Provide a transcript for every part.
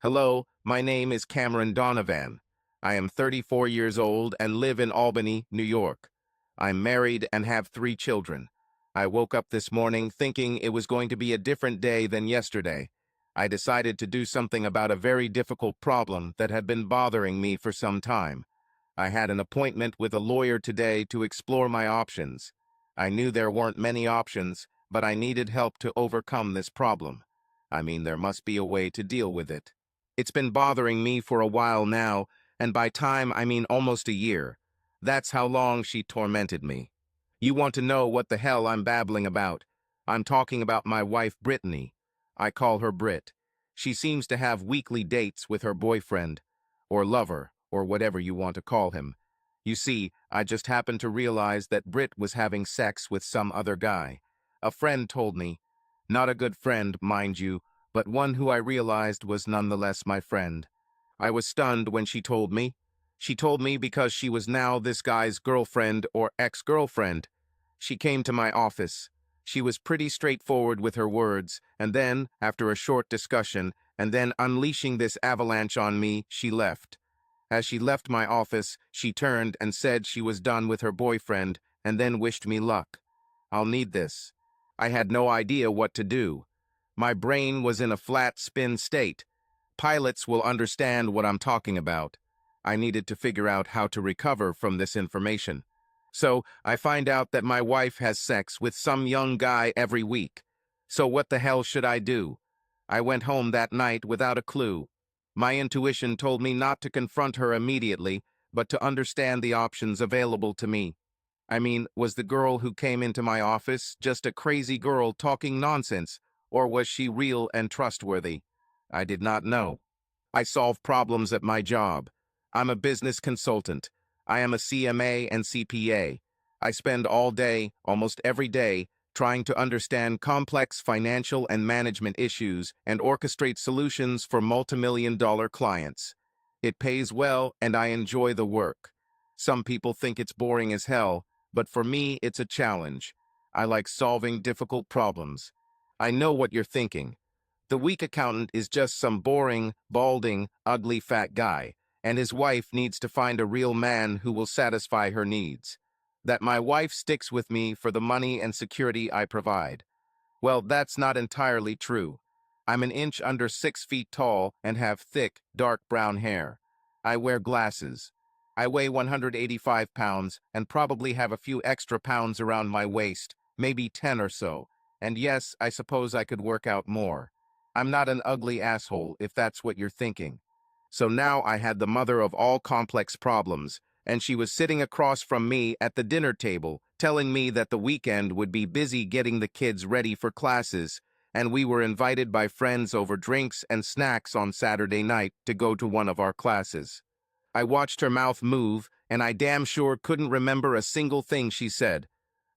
Hello, my name is Cameron Donovan. I am 34 years old and live in Albany, New York. I'm married and have 3 children. I woke up this morning thinking it was going to be a different day than yesterday. I decided to do something about a very difficult problem that had been bothering me for some time. I had an appointment with a lawyer today to explore my options. I knew there weren't many options, but I needed help to overcome this problem. There must be a way to deal with it. It's been bothering me for a while now, and by time I mean almost a year. That's how long she tormented me. You want to know what the hell I'm babbling about? I'm talking about my wife, Brittany. I call her Brit. She seems to have weekly dates with her boyfriend, or lover, or whatever you want to call him. You see, I just happened to realize that Brit was having sex with some other guy. A friend told me. Not a good friend, mind you, but one who I realized was nonetheless my friend. I was stunned when she told me. She told me because she was now this guy's girlfriend or ex-girlfriend. She came to my office. She was pretty straightforward with her words, and then, after a short discussion, and then unleashing this avalanche on me, she left. As she left my office, she turned and said she was done with her boyfriend, and then wished me luck. I'll need this. I had no idea what to do. My brain was in a flat spin state. Pilots will understand what I'm talking about. I needed to figure out how to recover from this information. So I find out that my wife has sex with some young guy every week. So what the hell should I do? I went home that night without a clue. My intuition told me not to confront her immediately, but to understand the options available to me. Was the girl who came into my office just a crazy girl talking nonsense, or was she real and trustworthy? I did not know. I solve problems at my job. I'm a business consultant. I am a CMA and CPA. I spend all day, almost every day, trying to understand complex financial and management issues and orchestrate solutions for multimillion-dollar clients. It pays well and I enjoy the work. Some people think it's boring as hell, but for me it's a challenge. I like solving difficult problems. I know what you're thinking. The weak accountant is just some boring, balding, ugly fat guy, and his wife needs to find a real man who will satisfy her needs. That my wife sticks with me for the money and security I provide. Well, that's not entirely true. I'm an inch under 6 feet tall and have thick, dark brown hair. I wear glasses. I weigh 185 pounds and probably have a few extra pounds around my waist, maybe 10 or so. And yes, I suppose I could work out more. I'm not an ugly asshole, if that's what you're thinking. So now I had the mother of all complex problems, and she was sitting across from me at the dinner table, telling me that the weekend would be busy getting the kids ready for classes, and we were invited by friends over drinks and snacks on Saturday night to go to one of our classes. I watched her mouth move, and I damn sure couldn't remember a single thing she said.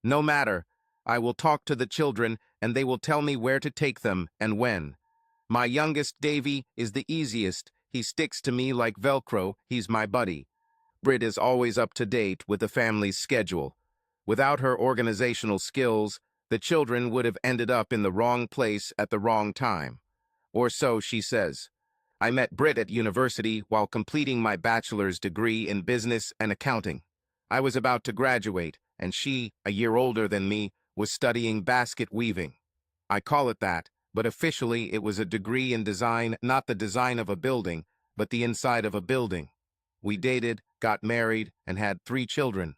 No matter. I will talk to the children, and they will tell me where to take them and when. My youngest, Davy, is the easiest. He sticks to me like Velcro. He's my buddy. Brit is always up to date with the family's schedule. Without her organizational skills, the children would have ended up in the wrong place at the wrong time. Or so she says. I met Brit at university while completing my bachelor's degree in business and accounting. I was about to graduate, and she, a year older than me, was studying basket weaving. I call it that, but officially it was a degree in design, not the design of a building, but the inside of a building. We dated, got married, and had 3 children,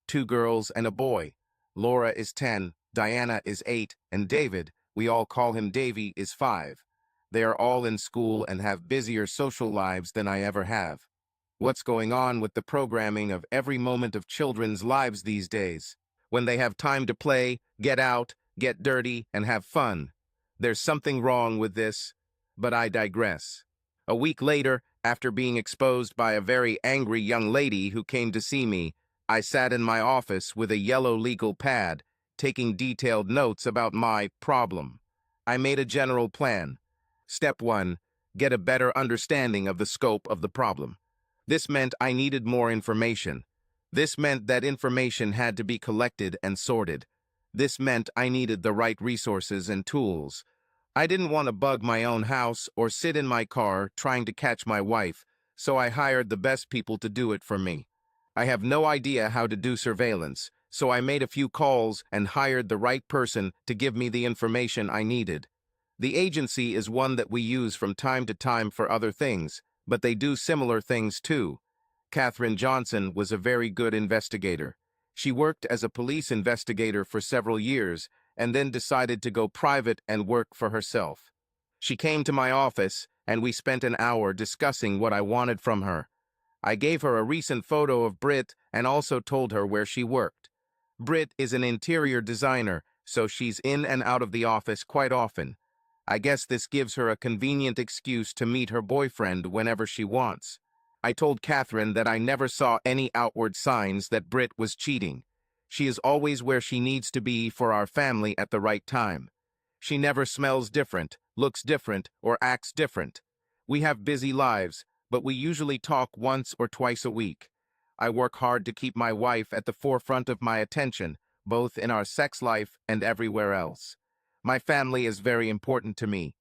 2 girls and a boy. Laura is 10, Diana is 8, and David, we all call him Davy, is 5. They are all in school and have busier social lives than I ever have. What's going on with the programming of every moment of children's lives these days? When they have time to play, get out, get dirty, and have fun. There's something wrong with this, but I digress. A week later, after being exposed by a very angry young lady who came to see me, I sat in my office with a yellow legal pad, taking detailed notes about my problem. I made a general plan. Step 1, get a better understanding of the scope of the problem. This meant I needed more information. This meant that information had to be collected and sorted. This meant I needed the right resources and tools. I didn't want to bug my own house or sit in my car trying to catch my wife, so I hired the best people to do it for me. I have no idea how to do surveillance, so I made a few calls and hired the right person to give me the information I needed. The agency is one that we use from time to time for other things, but they do similar things too. Katherine Johnson was a very good investigator. She worked as a police investigator for several years and then decided to go private and work for herself. She came to my office and we spent an hour discussing what I wanted from her. I gave her a recent photo of Britt and also told her where she worked. Britt is an interior designer, so she's in and out of the office quite often. I guess this gives her a convenient excuse to meet her boyfriend whenever she wants. I told Katherine that I never saw any outward signs that Britt was cheating. She is always where she needs to be for our family at the right time. She never smells different, looks different, or acts different. We have busy lives, but we usually talk once or twice a week. I work hard to keep my wife at the forefront of my attention, both in our sex life and everywhere else. My family is very important to me.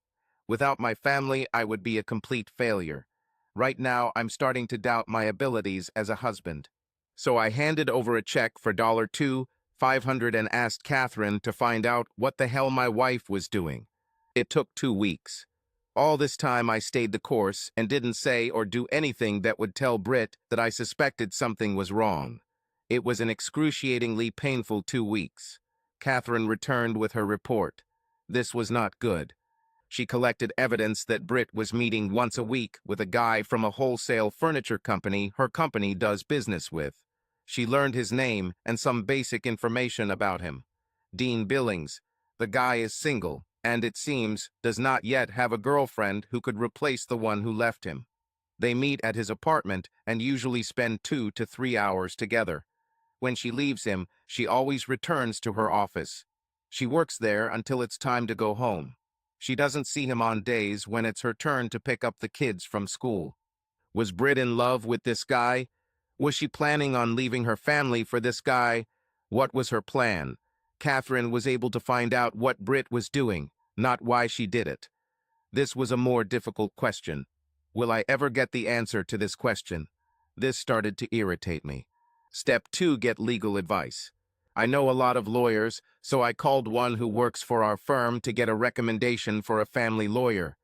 Without my family, I would be a complete failure. Right now, I'm starting to doubt my abilities as a husband. So I handed over a check for $2,500 and asked Katherine to find out what the hell my wife was doing. It took 2 weeks. All this time I stayed the course and didn't say or do anything that would tell Britt that I suspected something was wrong. It was an excruciatingly painful 2 weeks. Katherine returned with her report. This was not good. She collected evidence that Britt was meeting once a week with a guy from a wholesale furniture company her company does business with. She learned his name and some basic information about him. Dean Billings. The guy is single, and it seems, does not yet have a girlfriend who could replace the one who left him. They meet at his apartment and usually spend 2 to 3 hours together. When she leaves him, she always returns to her office. She works there until it's time to go home. She doesn't see him on days when it's her turn to pick up the kids from school. Was Britt in love with this guy? Was she planning on leaving her family for this guy? What was her plan? Katherine was able to find out what Britt was doing, not why she did it. This was a more difficult question. Will I ever get the answer to this question? This started to irritate me. Step 2, get legal advice. I know a lot of lawyers, so I called one who works for our firm to get a recommendation for a family lawyer.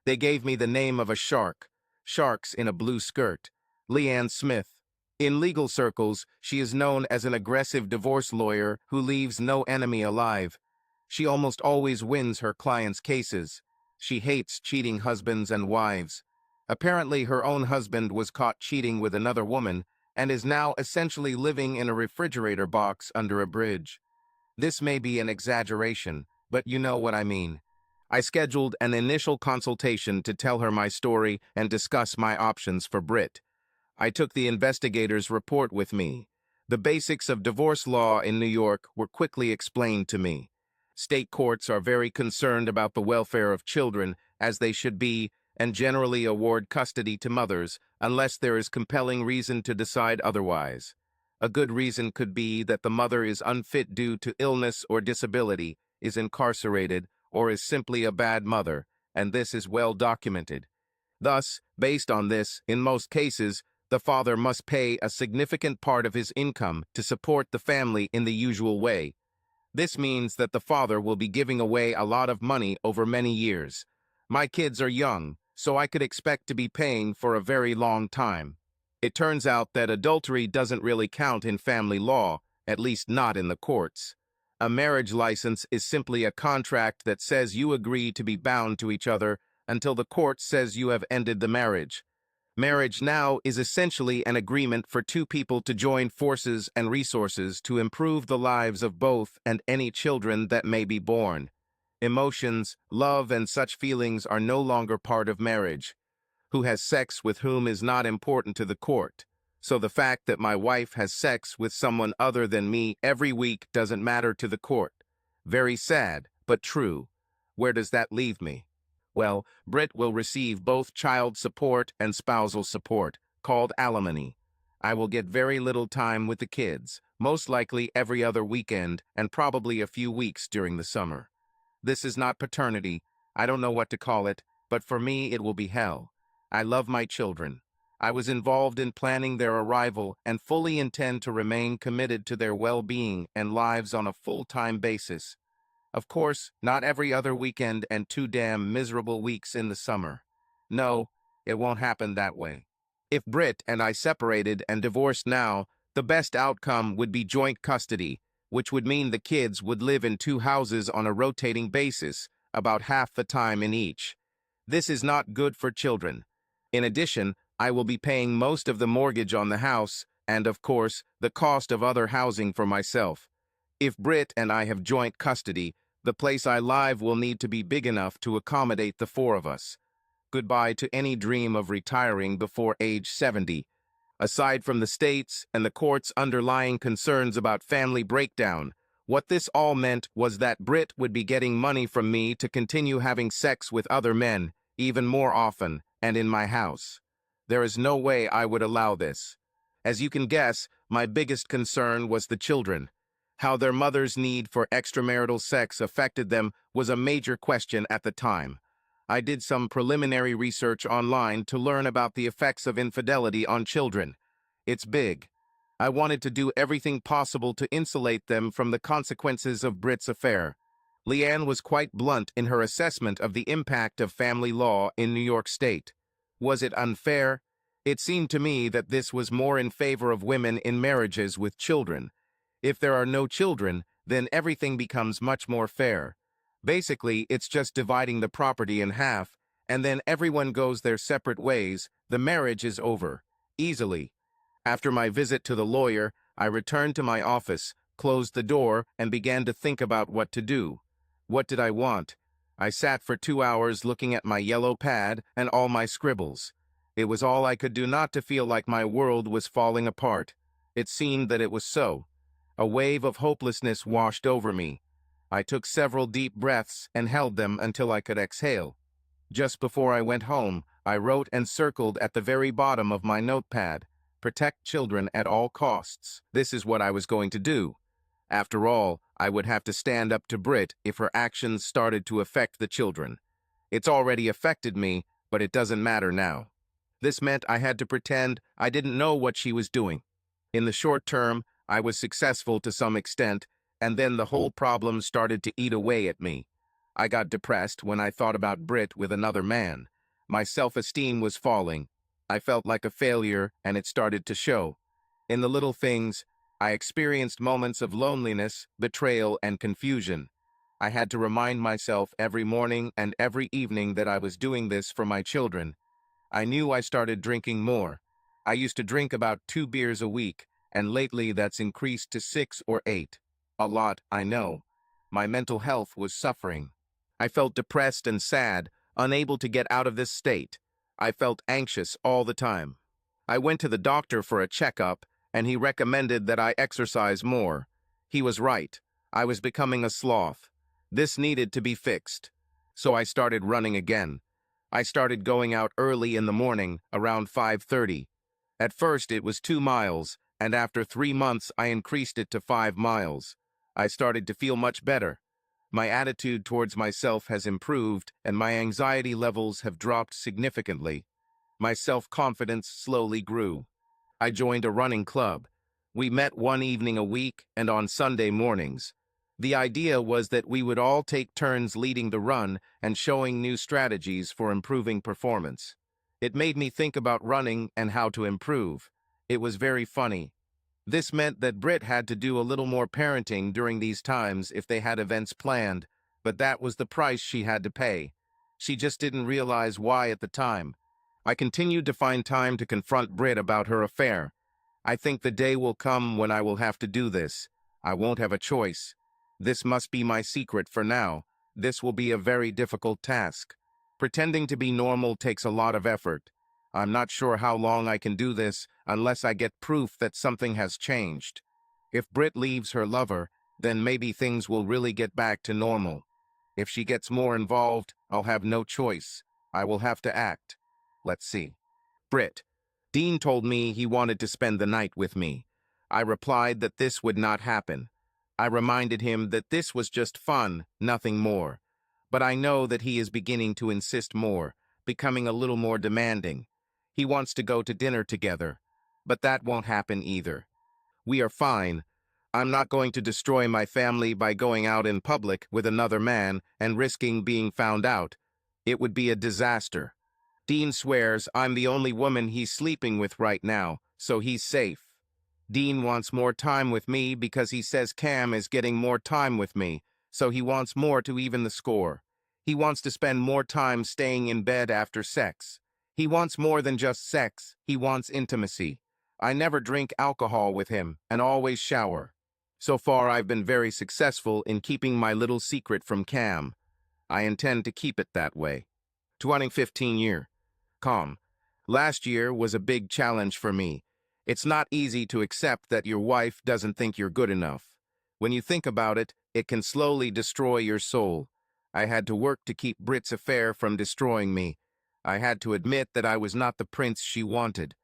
They gave me the name of a shark. Sharks in a blue skirt. Leanne Smith. In legal circles, she is known as an aggressive divorce lawyer who leaves no enemy alive. She almost always wins her clients' cases. She hates cheating husbands and wives. Apparently, her own husband was caught cheating with another woman and is now essentially living in a refrigerator box under a bridge. This may be an exaggeration, but you know what I mean. I scheduled an initial consultation to tell her my story and discuss my options for Britt. I took the investigator's report with me. The basics of divorce law in New York were quickly explained to me. State courts are very concerned about the welfare of children, as they should be, and generally award custody to mothers, unless there is compelling reason to decide otherwise. A good reason could be that the mother is unfit due to illness or disability, is incarcerated, or is simply a bad mother, and this is well documented. Thus, based on this, in most cases, the father must pay a significant part of his income to support the family in the usual way. This means that the father will be giving away a lot of money over many years. My kids are young, so I could expect to be paying for a very long time. It turns out that adultery doesn't really count in family law, at least not in the courts. A marriage license is simply a contract that says you agree to be bound to each other until the court says you have ended the marriage. Marriage now is essentially an agreement for two people to join forces and resources to improve the lives of both and any children that may be born. Emotions, love, and such feelings are no longer part of marriage. Who has sex with whom is not important to the court. So the fact that my wife has sex with someone other than me every week doesn't matter to the court. Very sad, but true. Where does that leave me? Well, Britt will receive both child support and spousal support, called alimony. I will get very little time with the kids, most likely every other weekend and probably a few weeks during the summer. This is not paternity. I don't know what to call it, but for me it will be hell. I love my children. I was involved in planning their arrival and fully intend to remain committed to their well-being and lives on a full-time basis. Of course, not every other weekend and 2 damn miserable weeks in the summer. No, it won't happen that way. If Britt and I separated and divorced now, the best outcome would be joint custody, which would mean the kids would live in 2 houses on a rotating basis, about half the time in each. This is not good for children. In addition, I will be paying most of the mortgage on the house and, of course, the cost of other housing for myself. If Britt and I have joint custody, the place I live will need to be big enough to accommodate the 4 of us. Goodbye to any dream of retiring before age 70. Aside from the states and the court's underlying concerns about family breakdown, what this all meant was that Britt would be getting money from me to continue having sex with other men, even more often, and in my house. There is no way I would allow this. As you can guess, my biggest concern was the children. How their mother's need for extramarital sex affected them was a major question at the time. I did some preliminary research online to learn about the effects of infidelity on children. It's big. I wanted to do everything possible to insulate them from the consequences of Britt's affair. Leanne was quite blunt in her assessment of the impact of family law in New York State. Was it unfair? It seemed to me that this was more in favor of women in marriages with children. If there are no children, then everything becomes much more fair. Basically, it's just dividing the property in half, and then everyone goes their separate ways. The marriage is over. Easily. After my visit to the lawyer, I returned to my office, closed the door, and began to think about what to do. What did I want? I sat for 2 hours looking at my yellow pad and all my scribbles. It was all I could do not to feel like my world was falling apart. It seemed that it was so. A wave of hopelessness washed over me. I took several deep breaths and held them until I could exhale. Just before I went home, I wrote and circled at the very bottom of my notepad, "Protect children at all costs." This is what I was going to do. After all, I would have to stand up to Britt if her actions started to affect the children. It's already affected me, but it doesn't matter now. This meant I had to pretend I didn't know what she was doing. In the short term, I was successful to some extent, and then the whole problem started to eat away at me. I got depressed when I thought about Britt with another man. My self-esteem was falling. I felt like a failure, and it started to show. In the little things, I experienced moments of loneliness, betrayal, and confusion. I had to remind myself every morning and every evening that I was doing this for my children. I knew I started drinking more. I used to drink about 2 beers a week, and lately that's increased to 6 or 8. A lot, I know. My mental health was suffering. I felt depressed and sad, unable to get out of this state. I felt anxious all the time. I went to the doctor for a checkup, and he recommended that I exercise more. He was right. I was becoming a sloth. This needed to be fixed. So I started running again. I started going out early in the morning, around 5:30. At first it was 2 miles, and after 3 months I increased it to 5 miles. I started to feel much better. My attitude towards myself has improved, and my anxiety levels have dropped significantly. My self-confidence slowly grew. I joined a running club. We met one evening a week and on Sunday mornings. The idea was that we would all take turns leading the run and showing new strategies for improving performance. It made me think about running and how to improve. It was very funny. This meant that Britt had to do a little more parenting during these times if they had events planned, but that was the price she had to pay. She just didn't realize why at the time. I continued to find time to confront Britt about her affair. I think the day will come when I will have to do this. I won't have a choice. This must be my secret for now. This will be a very difficult task. Pretending to be normal takes a lot of effort. I'm not sure how long I can do this unless I get proof that something has changed. If Britt leaves her lover, then maybe things will really get back to normal. If she gets more involved, I'll have no choice. I will have to act. Let's see. Britt. Dean told me he wanted to spend the night with me. I replied that this would not happen. I reminded him that this was just fun, nothing more. But I know that he is beginning to insist more, becoming a little more demanding. He wants to go to dinner together, but that won't happen either. We are fine. I'm not going to destroy my family by going out in public with another man and risking being found out. It would be a disaster. Dean swears I'm the only woman he's sleeping with right now, so he's safe. Dean wants more time with me because he says Cam is getting more time with me, so he wants more to even the score. He wants to spend more time staying in bed after sex. He wants more than just sex, he wants intimacy. I never drink alcohol with him and always shower. So far I've been very successful in keeping my little secret from Cam. I intend to keep it that way. 2015 year. Calm. Last year was a big challenge for me. It's not easy to accept that your wife doesn't think you're good enough. When you think about it, it can slowly destroy your soul. I had to work to keep Brit's affair from destroying me. I had to admit that I was not the prince she wanted.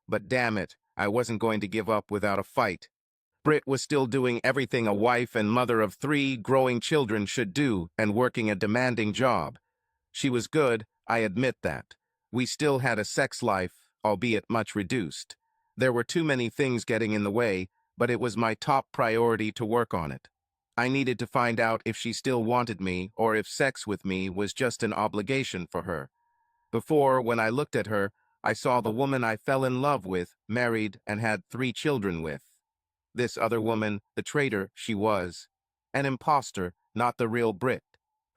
But damn it, I wasn't going to give up without a fight. Brit was still doing everything a wife and mother of 3 growing children should do and working a demanding job. She was good, I admit that. We still had a sex life, albeit much reduced. There were too many things getting in the way, but it was my top priority to work on it. I needed to find out if she still wanted me or if sex with me was just an obligation for her. Before, when I looked at her, I saw the woman I fell in love with, married, and had 3 children with. This other woman, the traitor she was. An imposter, not the real Brit.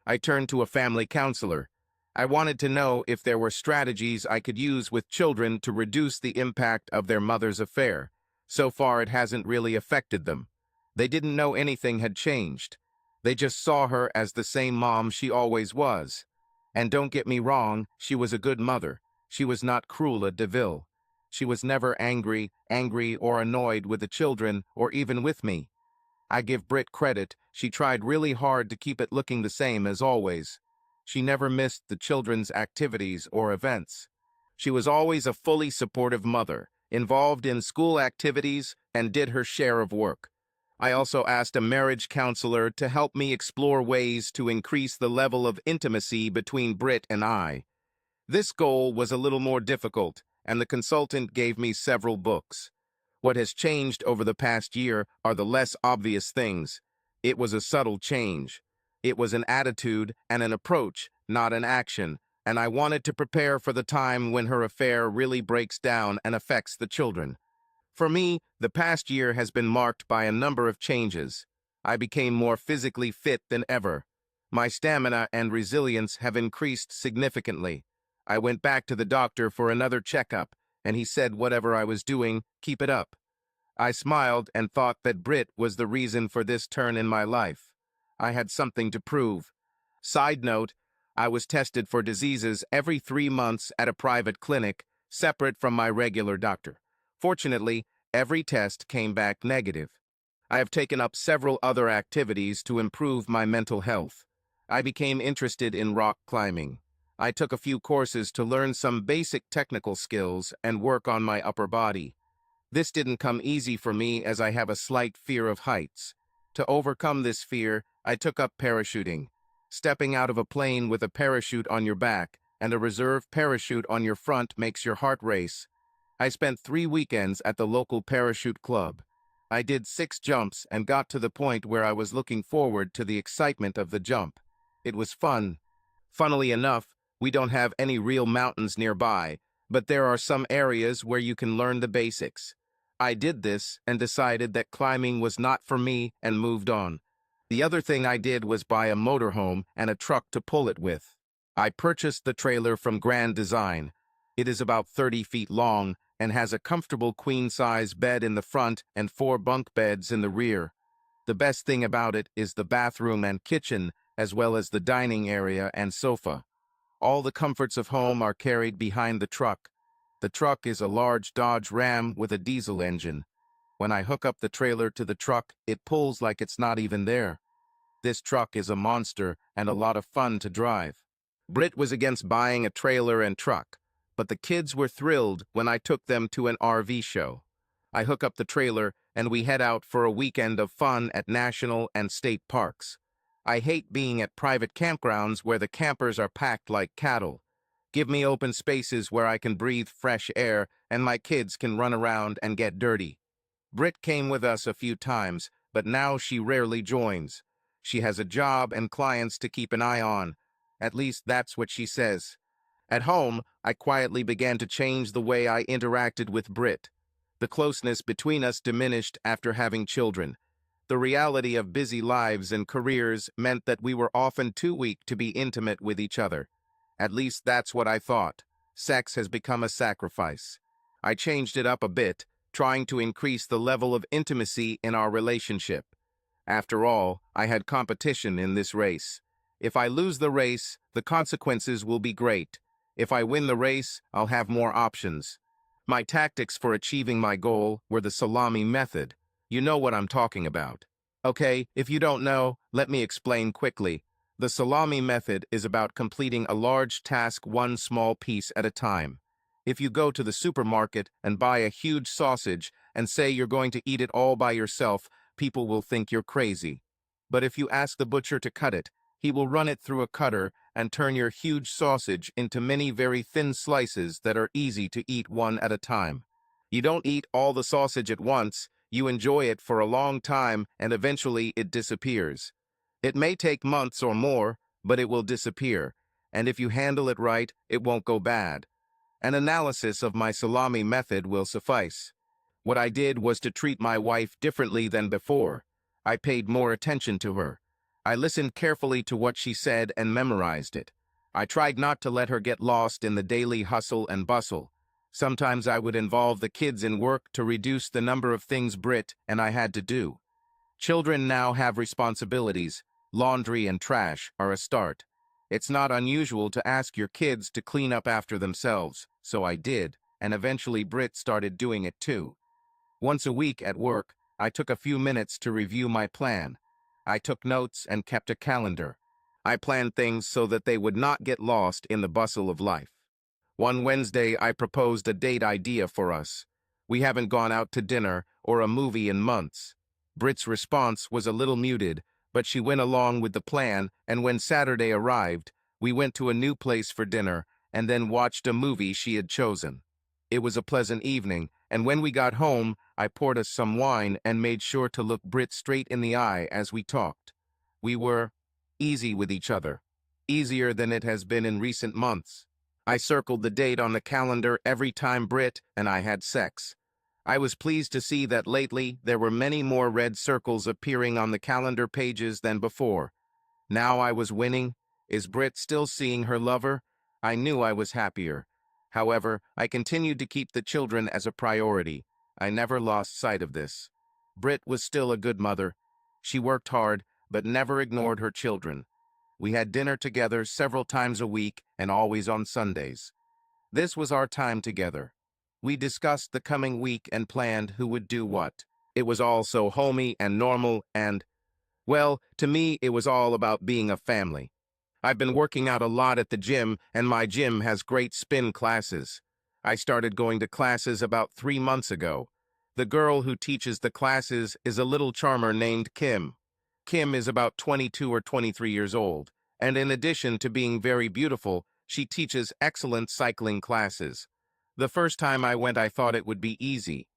I turned to a family counselor. I wanted to know if there were strategies I could use with children to reduce the impact of their mother's affair. So far, it hasn't really affected them. They didn't know anything had changed. They just saw her as the same mom she always was. And don't get me wrong, she was a good mother. She was not Cruella de Vil. She was never angry or annoyed with the children or even with me. I give Brit credit, she tried really hard to keep it looking the same as always. She never missed the children's activities or events. She was always a fully supportive mother, involved in school activities, and did her share of work. I also asked a marriage counselor to help me explore ways to increase the level of intimacy between Brit and I. This goal was a little more difficult, and the consultant gave me several books. What has changed over the past year are the less obvious things. It was a subtle change. It was an attitude and an approach, not an action, and I wanted to prepare for the time when her affair really breaks down and affects the children. For me, the past year has been marked by a number of changes. I became more physically fit than ever. My stamina and resilience have increased significantly. I went back to the doctor for another checkup, and he said whatever I was doing, keep it up. I smiled and thought that Brit was the reason for this turn in my life. I had something to prove. Side note, I was tested for diseases every 3 months at a private clinic, separate from my regular doctor. Fortunately, every test came back negative. I have taken up several other activities to improve my mental health. I became interested in rock climbing. I took a few courses to learn some basic technical skills and work on my upper body. This didn't come easy for me as I have a slight fear of heights. To overcome this fear, I took up parachuting. Stepping out of a plane with a parachute on your back and a reserve parachute on your front makes your heart race. I spent 3 weekends at the local parachute club. I did 6 jumps and got to the point where I was looking forward to the excitement of the jump. It was fun. Funnily enough, we don't have any real mountains nearby, but there are some areas where you can learn the basics. I did this and decided that climbing was not for me and moved on. The other thing I did was buy a motorhome and a truck to pull it with. I purchased the trailer from Grand Design. It is about 30 feet long and has a comfortable queen-size bed in the front and 4 bunk beds in the rear. The best thing about it is the bathroom and kitchen, as well as the dining area and sofa. All the comforts of home are carried behind the truck. The truck is a large Dodge Ram with a diesel engine. When I hook up the trailer to the truck, it pulls like it's not even there. This truck is a monster and a lot of fun to drive. Brit was against buying a trailer and truck, but the kids were thrilled when I took them to an RV show. I hook up the trailer and we head out for a weekend of fun at national and state parks. I hate being at private campgrounds where the campers are packed like cattle. Give me open spaces where I can breathe fresh air and my kids can run around and get dirty. Britt came with us a few times, but now she rarely joins. She has a job and clients to keep an eye on. At least that's what she says. At home, I quietly began to change the way I interacted with Britt. The closeness between us diminished after having children. The reality of busy lives and careers meant that we were often too weak to be intimate with each other. At least that's what I thought. Sex has become a sacrifice. I changed it up a bit, trying to increase the level of intimacy in our relationship. After all, I had competition in this race. If I lose the race, the consequences will be great. If I win the race, I'll have more options. My tactics for achieving my goal were the salami method. You know what I'm talking about. Okay, if you don't know, let me explain quickly. The salami method is about completing a large task one small piece at a time. If you go to the supermarket and buy a huge sausage and say you're going to eat it all by yourself, people will think you're crazy. But if you ask the butcher to cut it, he will run it through a cutter and turn your huge sausage into many very thin slices that are easy to eat one at a time. You don't eat all the sausage at once, you enjoy it for a long time and eventually it disappears. It may take months or more, but it will disappear, and if you handle it right, it won't go bad. An analysis of my salami method will suffice. What I did was to treat my wife differently than before. I paid more attention to her. I listened carefully to what she said and memorized it. I tried not to let her get lost in the daily hustle and bustle. Sometimes I would involve the kids in work to reduce the number of things Britt and I had to do. Children now have responsibilities. Laundry and trash are a start. It's not unusual to ask your kids to clean up after themselves, so I did, and eventually Britt started doing it too. Once a week at work, I took a few minutes to review my plan. I took notes and kept a calendar. I planned things so that they would not get lost in the bustle of life. One Wednesday, I proposed a date idea for us. We haven't gone out to dinner or a movie in months. Britt's response was a little muted, but she went along with the plan, and when Saturday arrived, we went to a new place for dinner and then watched a movie she had chosen. It was a pleasant evening, and when we got home, I poured us some wine and made sure to look Britt straight in the eye as we talked. We were easy with each other, easier than it has been in recent months. I circled the date on the calendar every time Britt and I had sex. I was pleased to see that lately there were many more red circles appearing on the calendar pages than before. Now I was winning. Is Britt still seeing her lover? I knew I was happier. However, I continued to keep the children as a priority. I never lost sight of this. Britt was still a good mother. She worked hard, but never ignored her children. We had dinner together several times a week and always on Sundays. This was our time together. We discussed the coming week and planned who would do what. It was all so homey and normal and, well, to me, it was all about being a family. I've been working out a lot at the gym, and my gym has great spin classes. I started going to classes about 3 months ago. The girl who teaches the classes is a little charmer named Kim. Kim is about 22 or 23 years old, and in addition to being very beautiful, she teaches excellent cycling classes. The first time I went, I thought it would be easy.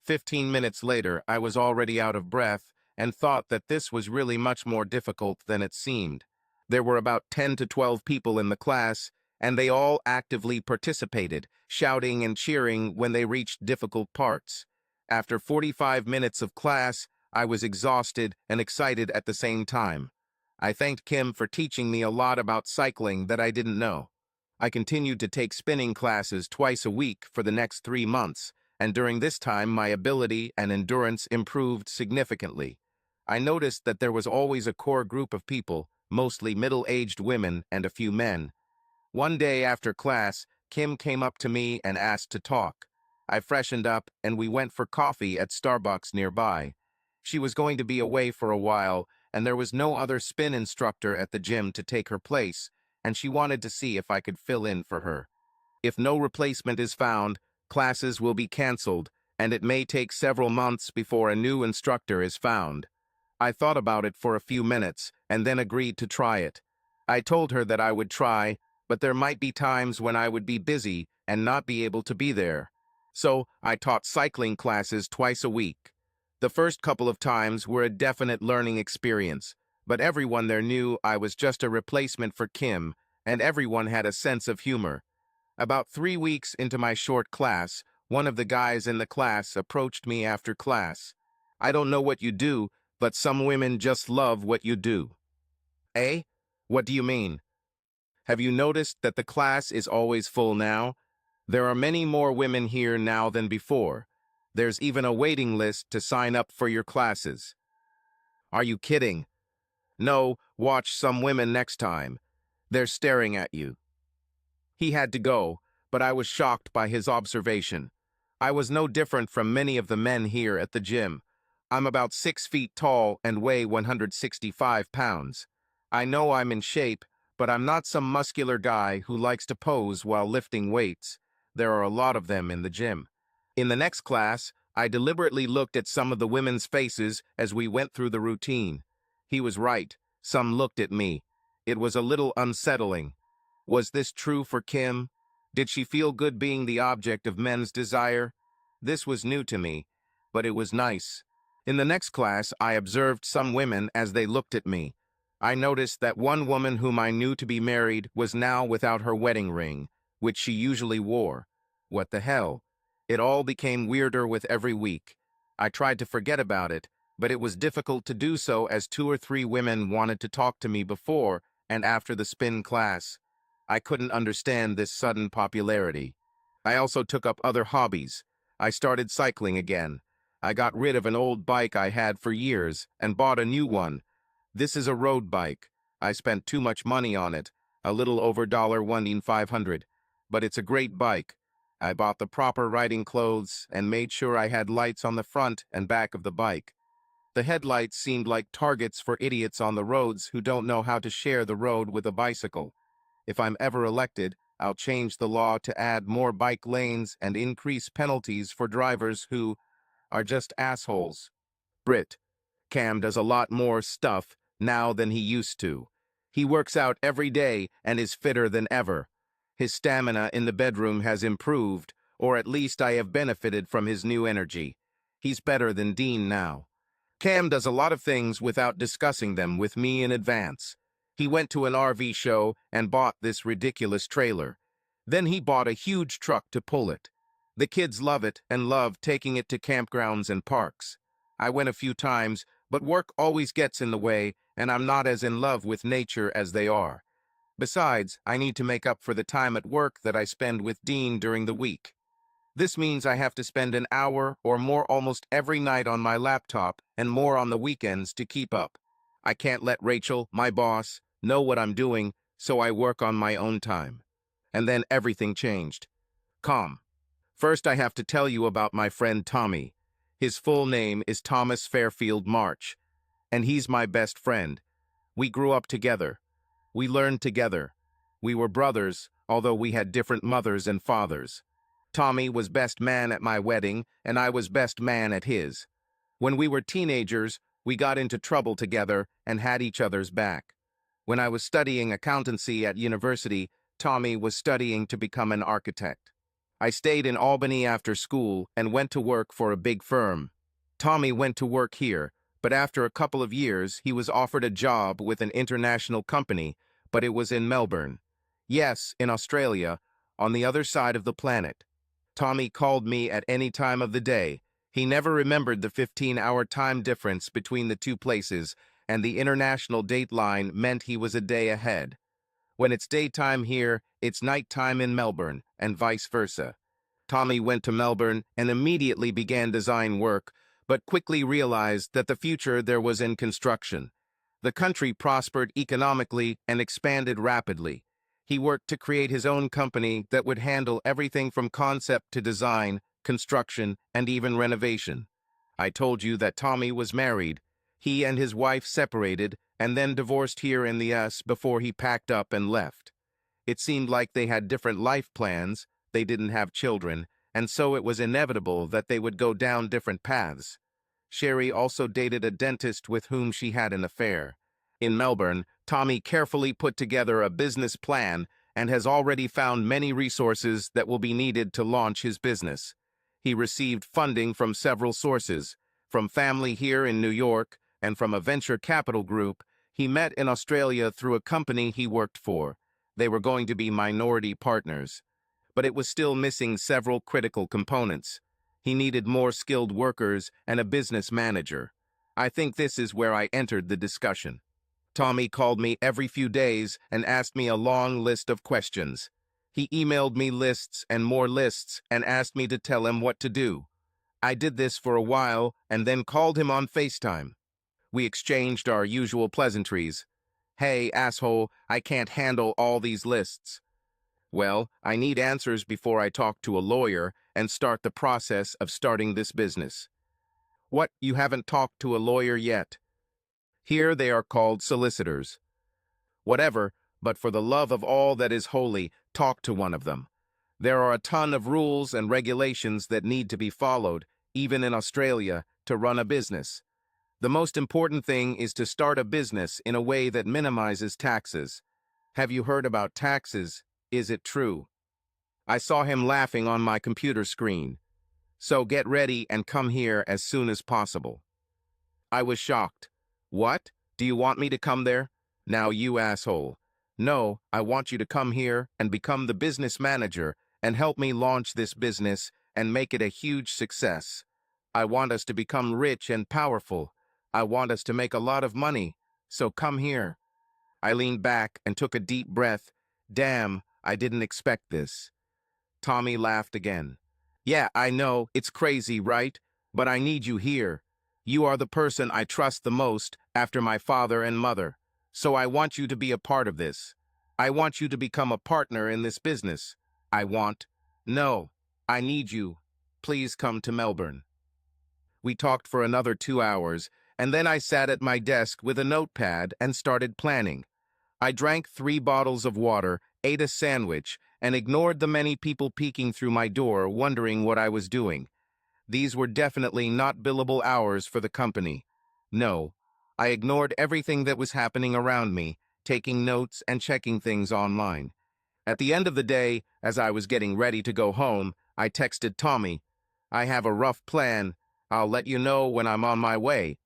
15 minutes later, I was already out of breath and thought that this was really much more difficult than it seemed. There were about 10 to 12 people in the class, and they all actively participated, shouting and cheering when they reached difficult parts. After 45 minutes of class, I was exhausted and excited at the same time. I thanked Kim for teaching me a lot about cycling that I didn't know. I continued to take spinning classes twice a week for the next 3 months, and during this time my ability and endurance improved significantly. I noticed that there was always a core group of people, mostly middle-aged women and a few men. One day after class, Kim came up to me and asked to talk. I freshened up and we went for coffee at Starbucks nearby. She was going to be away for a while, and there was no other spin instructor at the gym to take her place, and she wanted to see if I could fill in for her. If no replacement is found, classes will be canceled, and it may take several months before a new instructor is found. I thought about it for a few minutes and then agreed to try it. I told her that I would try, but there might be times when I would be busy and not be able to be there. So I taught cycling classes twice a week. The first couple of times were a definite learning experience, but everyone there knew I was just a replacement for Kim, and everyone had a sense of humor. About 3 weeks into my short class, one of the guys in the class approached me after class. "I don't know what you do, but some women just love what you do." "Eh? What do you mean?" "Have you noticed that the class is always full now? There are many more women here now than before. There's even a waiting list to sign up for your classes." "Are you kidding?" "No, watch some women next time. They're staring at you." He had to go, but I was shocked by his observation. I was no different from many of the men here at the gym. I'm about 6 feet tall and weigh 165 pounds. I know I'm in shape, but I'm not some muscular guy who likes to pose while lifting weights. There are a lot of them in the gym. In the next class, I deliberately looked at some of the women's faces as we went through the routine. He was right. Some looked at me. It was a little unsettling. Was this true for Kim? Did she feel good being the object of men's desire? This was new to me, but it was nice. In the next class, I observed some women as they looked at me. I noticed that one woman whom I knew to be married was now without her wedding ring, which she usually wore. What the hell? It all became weirder with every week. I tried to forget about it, but it was difficult to do so as 2 or 3 women wanted to talk to me before and after the spin class. I couldn't understand this sudden popularity. I also took up other hobbies. I started cycling again. I got rid of an old bike I had for years and bought a new one. This is a road bike. I spent too much money on it, a little over $1,500, but it's a great bike. I bought the proper riding clothes and made sure I had lights on the front and back of the bike. The headlights seemed like targets for idiots on the roads who don't know how to share the road with a bicycle. If I'm ever elected, I'll change the law to add more bike lanes and increase penalties for drivers who are just assholes. Brit. Cam does a lot more stuff now than he used to. He works out every day and is fitter than ever. His stamina in the bedroom has improved, or at least I have benefited from his new energy. He's better than Dean now. Cam does a lot of things without discussing them with me in advance. He went to an RV show and bought this ridiculous trailer. Then he bought a huge truck to pull it. The kids love it and love taking it to campgrounds and parks. I went a few times, but work always gets in the way, and I'm not as in love with nature as they are. Besides, I need to make up for the time at work that I spend with Dean during the week. This means I have to spend an hour or more almost every night on my laptop and more on the weekends to keep up. I can't let Rachel, my boss, know what I'm doing, so I work on my own time. And then everything changed. Calm. First, I have to tell you about my friend Tommy. His full name is Thomas Fairfield March, and he's my best friend. We grew up together. We learned together. We were brothers, although we had different mothers and fathers. Tommy was best man at my wedding, and I was best man at his. When we were teenagers, we got into trouble together and had each other's back. When I was studying accountancy at university, Tommy was studying to become an architect. I stayed in Albany after school and went to work for a big firm. Tommy went to work here, but after a couple of years, he was offered a job with an international company, but it was in Melbourne. Yes, in Australia, on the other side of the planet. Tommy called me at any time of the day. He never remembered the 15-hour time difference between the two places, and the international date line meant he was a day ahead. When it's daytime here, it's nighttime in Melbourne, and vice versa. Tommy went to Melbourne and immediately began design work, but quickly realized that the future there was in construction. The country prospered economically and expanded rapidly. He worked to create his own company that would handle everything from concept to design, construction, and even renovation. I told you that Tommy was married. He and his wife separated and then divorced here in the US before he packed up and left. It seemed like they had different life plans, they didn't have children, and so it was inevitable that they would go down different paths. Sherry also dated a dentist with whom she had an affair. In Melbourne, Tommy carefully put together a business plan and has already found many resources that will be needed to launch his business. He received funding from several sources, from family here in New York and from a venture capital group he met in Australia through a company he worked for. They were going to be minority partners. But it was still missing several critical components. He needed more skilled workers and a business manager. I think this is where I entered the discussion. Tommy called me every few days and asked me a long list of questions. He emailed me lists and more lists and asked me to tell him what to do. I did this for a while and then called him on FaceTime. We exchanged our usual pleasantries. Hey, asshole, I can't handle all these lists. Well, I need answers before I talk to a lawyer and start the process of starting this business. What, you haven't talked to a lawyer yet? Here they are called solicitors. Whatever, but for the love of all that is holy, talk to one of them. There are a ton of rules and regulations that need to be followed, even in Australia, to run a business. The most important thing is to start a business in a way that minimizes taxes. Have you heard about taxes? Is it true? I saw him laughing on my computer screen. So get ready and come here as soon as possible. I was shocked. What? Do you want me to come there? Now you asshole. No, I want you to come here and become the business manager and help me launch this business and make it a huge success. I want us to become rich and powerful. I want us to make a lot of money. So come here. I leaned back and took a deep breath. Damn, I didn't expect this. Tommy laughed again. Yeah, I know, it's crazy, right? But I need you here. You are the person I trust the most after my father and mother. So I want you to be a part of this. I want you to become a partner in this business. No, I need you. Please come to Melbourne. We talked for another 2 hours, and then I sat at my desk with a notepad and started planning. I drank 3 bottles of water, ate a sandwich, and ignored the many people peeking through my door wondering what I was doing. These were definitely not billable hours for the company. No, I ignored everything that was happening around me, taking notes and checking things online. At the end of the day, as I was getting ready to go home, I texted Tommy, I have a rough plan. I'll let you know when I'm on my way.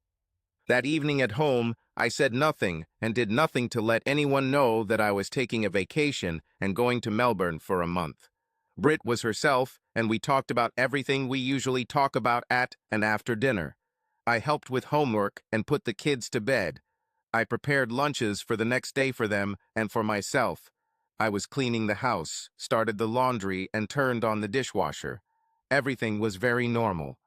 That evening at home, I said nothing and did nothing to let anyone know that I was taking a vacation and going to Melbourne for a month. Britt was herself, and we talked about everything we usually talk about at and after dinner. I helped with homework and put the kids to bed. I prepared lunches for the next day for them and for myself. I was cleaning the house, started the laundry, and turned on the dishwasher. Everything was very normal.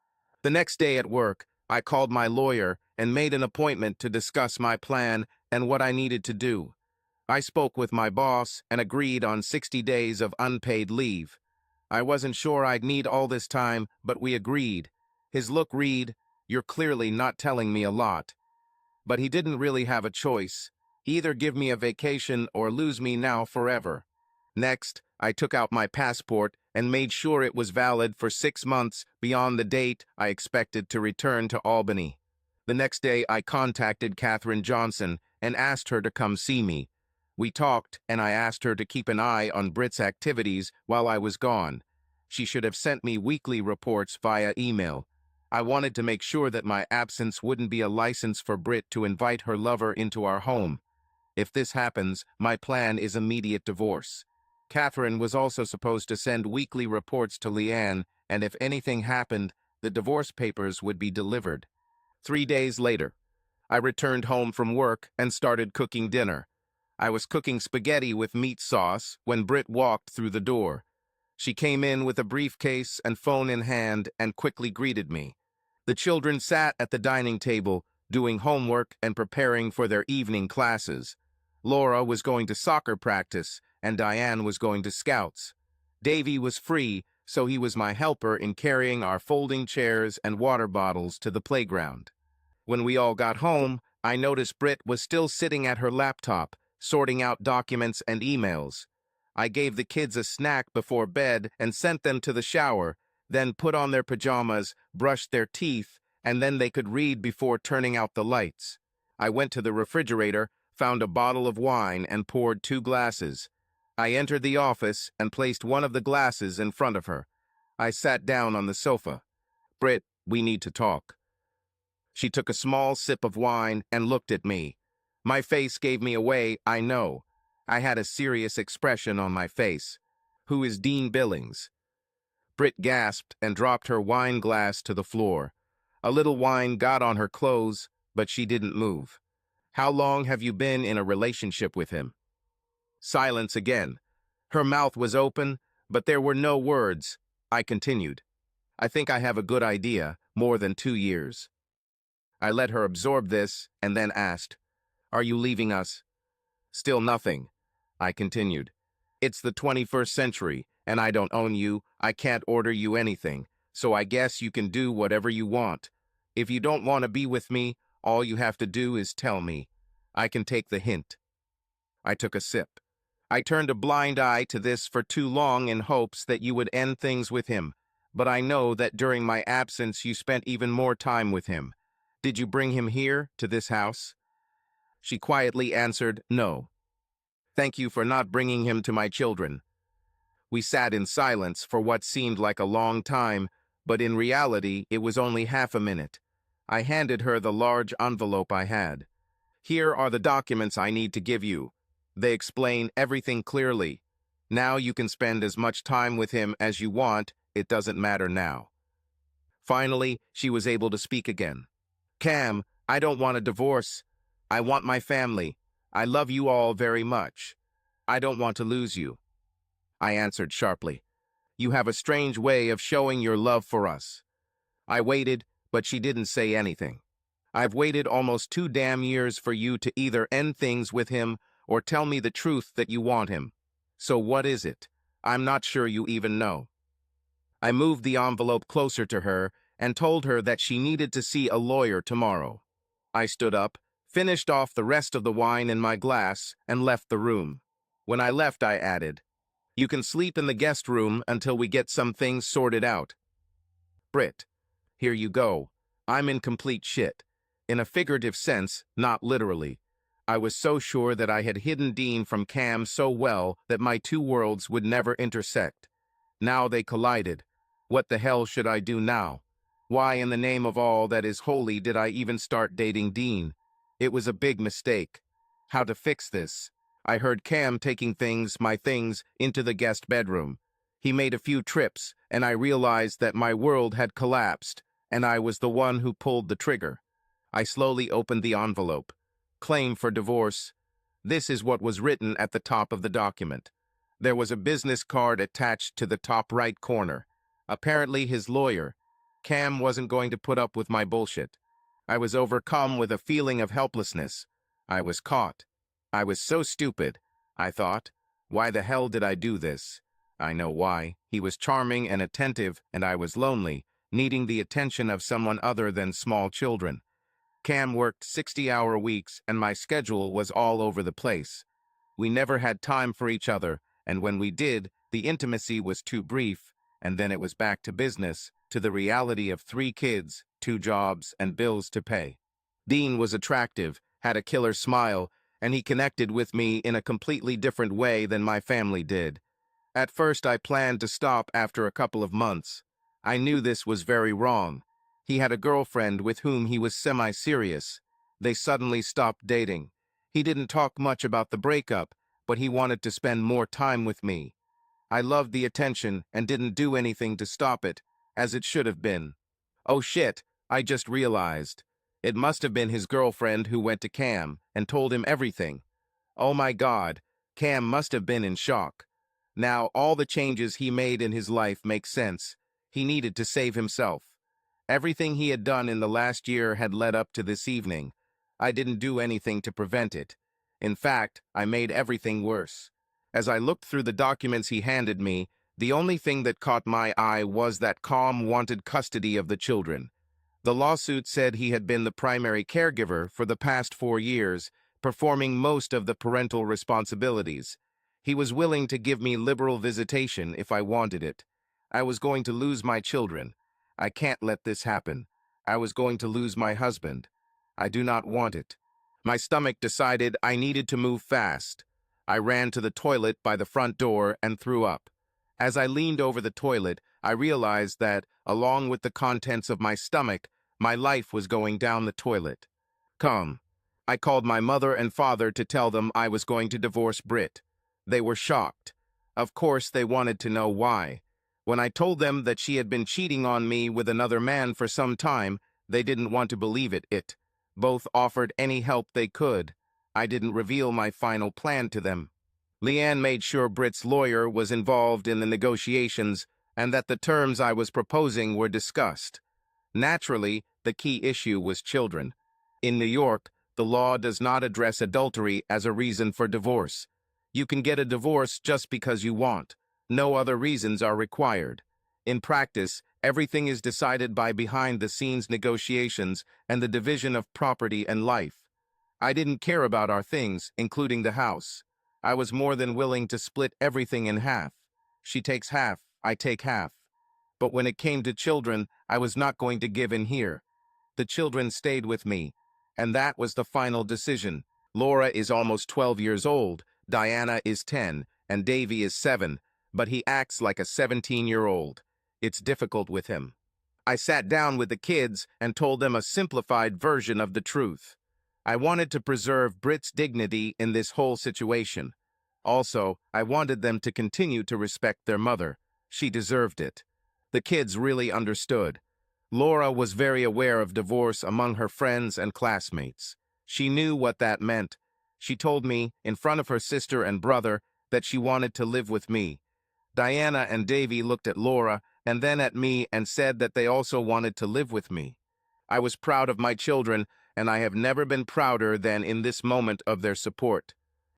The next day at work, I called my lawyer and made an appointment to discuss my plan and what I needed to do. I spoke with my boss and agreed on 60 days of unpaid leave. I wasn't sure I'd need all this time, but we agreed. His look read, "You're clearly not telling me a lot." But he didn't really have a choice. Either give me a vacation or lose me now forever. Next, I took out my passport and made sure it was valid for 6 months beyond the date I expected to return to Albany. The next day, I contacted Katherine Johnson and asked her to come see me. We talked, and I asked her to keep an eye on Britt's activities while I was gone. She should have sent me weekly reports via email. I wanted to make sure that my absence wouldn't be a license for Britt to invite her lover into our home. If this happens, my plan is immediate divorce. Katherine was also supposed to send weekly reports to Leanne, and if anything happened, the divorce papers would be delivered. 3 days later, I returned home from work and started cooking dinner. I was cooking spaghetti with meat sauce when Britt walked through the door. She came in with a briefcase and phone in hand and quickly greeted me. The children sat at the dining table, doing homework and preparing for their evening classes. Laura was going to soccer practice, and Diane was going to Scouts. Davy was free, so he was my helper in carrying our folding chairs and water bottles to the playground. When we all got home, I noticed Britt was still sitting at her laptop, sorting out documents and emails. I gave the kids a snack before bed and sent them to the shower, then put on their pajamas, brushed their teeth, and then they could read before turning out the lights. I went to the refrigerator, found a bottle of wine, and poured 2 glasses. I entered the office and placed one of the glasses in front of her. I sat down on the sofa. "Britt, we need to talk." She took a small sip of wine and looked at me. My face gave me away, I know. I had a serious expression on my face. "Who is Dean Billings?" Britt gasped and dropped her wine glass to the floor. A little wine got on her clothes, but she didn't move. "How long have you been in a relationship with him?" Silence again. Her mouth was open, but there were no words. I continued. "I think I have a good idea, more than 2 years." I let her absorb this and then asked, "Are you leaving us?" "Still nothing." I continued. "It's the 21st century, and I don't own you. I can't order you anything, so I guess you can do whatever you want. If you don't want to be with me, all you have to do is tell me. I can take the hint." I took a sip. "I turned a blind eye to this for too long in hopes that you would end things with him, but I know that during my absence you spent even more time with him. Did you bring him here, to this house?" She quietly answered, "No." "Thank you for not bringing him to my children." We sat in silence for what seemed like a long time, but in reality it was only half a minute. I handed her the large envelope I had. "Here are the documents I need to give you. They explain everything clearly. Now you can spend as much time with him as you want. It doesn't matter now." Finally, she was able to speak again. "Cam, I don't want a divorce. I want my family. I love you all very much. I don't want to lose you." I answered sharply, "You have a strange way of showing your love for us." I waited, but she didn't say anything. "I've waited almost 2 damn years for you to either end things with him or tell me the truth that you want him. So what is it? I'm not sure you even know." I moved the envelope closer to her and told her that she needed to see a lawyer tomorrow. I stood up, finished off the rest of the wine in my glass, and left the room. When I left, I added, "You can sleep in the guest room until we get some things sorted out." "Britt, here you go. I'm in complete shit. In a figurative sense, not literally. I was so sure that I had hidden Dean from Cam so well that my 2 worlds would never intersect. Now they collided. What the hell should I do now? Why in the name of all that is holy did I even start dating Dean? It was a big mistake. How to fix this? I heard Cam taking my things, into the guest bedroom. He made a few trips, and I realized that my world had collapsed, and I was the one who pulled the trigger. I slowly opened the envelope. Claim for divorce. This is what was written at the top of the document. There was a business card attached to the top right corner. Apparently his lawyer. Cam wasn't going to put up with my bullshit. I was overcome with a feeling of helplessness. I was caught. I was so stupid, I thought. Why the hell did I do this? I know why. He was charming and attentive, and I was lonely, needing the attention of someone other than small children. Cam worked 60-hour weeks, and my schedule was all over the place. We never had time for each other, and when we did, the intimacy was too brief, and then it was back to business, to the reality of 3 kids, 2 jobs, and bills to pay. Dean was attractive, had a killer smile, and he connected with me in a completely different way than my family did. At first, I planned to stop after a couple of months. I knew this was very wrong. He had a girlfriend with whom he was semi-serious. They suddenly stopped dating. He didn't talk much about the breakup, but he wanted to spend more time with me. I loved the attention and didn't do anything to stop it, as it should have been. Oh shit, I just realized. It must have been his girlfriend who went to Cam and told him everything. Oh my God, Cam must have been in shock. Now all the changes he made in his life make sense. He needed to save himself. Everything he had done in the last year had led up to this evening. I didn't do anything to prevent it. In fact, I made everything worse. As I looked through the documents he handed me, the only thing that caught my eye was that Cam wanted custody of the children. The lawsuit said he had been the primary caregiver for the past 4 years, performing most of the parental responsibilities. He was willing to give me liberal visitation if I wanted it. I was going to lose my children. I can't let this happen. I was going to lose my husband. I do not want it. My stomach decided I needed to move fast. I ran to the toilet by the front door and threw up. As I leaned over the toilet, I realized that, along with the contents of my stomach, my life was going down the toilet. Come. I called my mother and father to tell them I was going to divorce Britt. They were shocked. Of course, they wanted to know why. When I told them that she had been cheating on me with another man for some time, they didn't want to believe it. Both offered any help they could. I didn't reveal my final plan to them. Leanne made sure Britt's lawyer was involved in the negotiations and that the terms I was proposing were discussed. Naturally, the key issue was children. In New York, the law does not address adultery as a reason for divorce. You can get a divorce just because you want. No other reasons are required. In practice, everything is decided by behind-the-scenes negotiations and the division of property and life. I didn't care about our things, including the house. I was more than willing to split everything in half. She takes half, I take half. But when it came to children, I was not going to give in here. The children stayed with me, and that was the final decision. Laura is almost 12 years old, Diana is 10, and Davy is 7, but he acts like a 17-year-old. It's difficult with him. I sat down with the kids and told them a simplified version of the truth. I wanted to preserve Britt's dignity in this whole situation. Also, I wanted them to continue to respect their mother. She deserved it. The kids really understood. Laura was very aware of divorce among her friends and classmates. She knew what that meant. She told me, in front of her sister and brother, that she wanted to live with me. Diana and Davy looked at Laura and then at me and said that they also wanted to live with me. I was proud of my children, and I have never been prouder than in this moment of their support.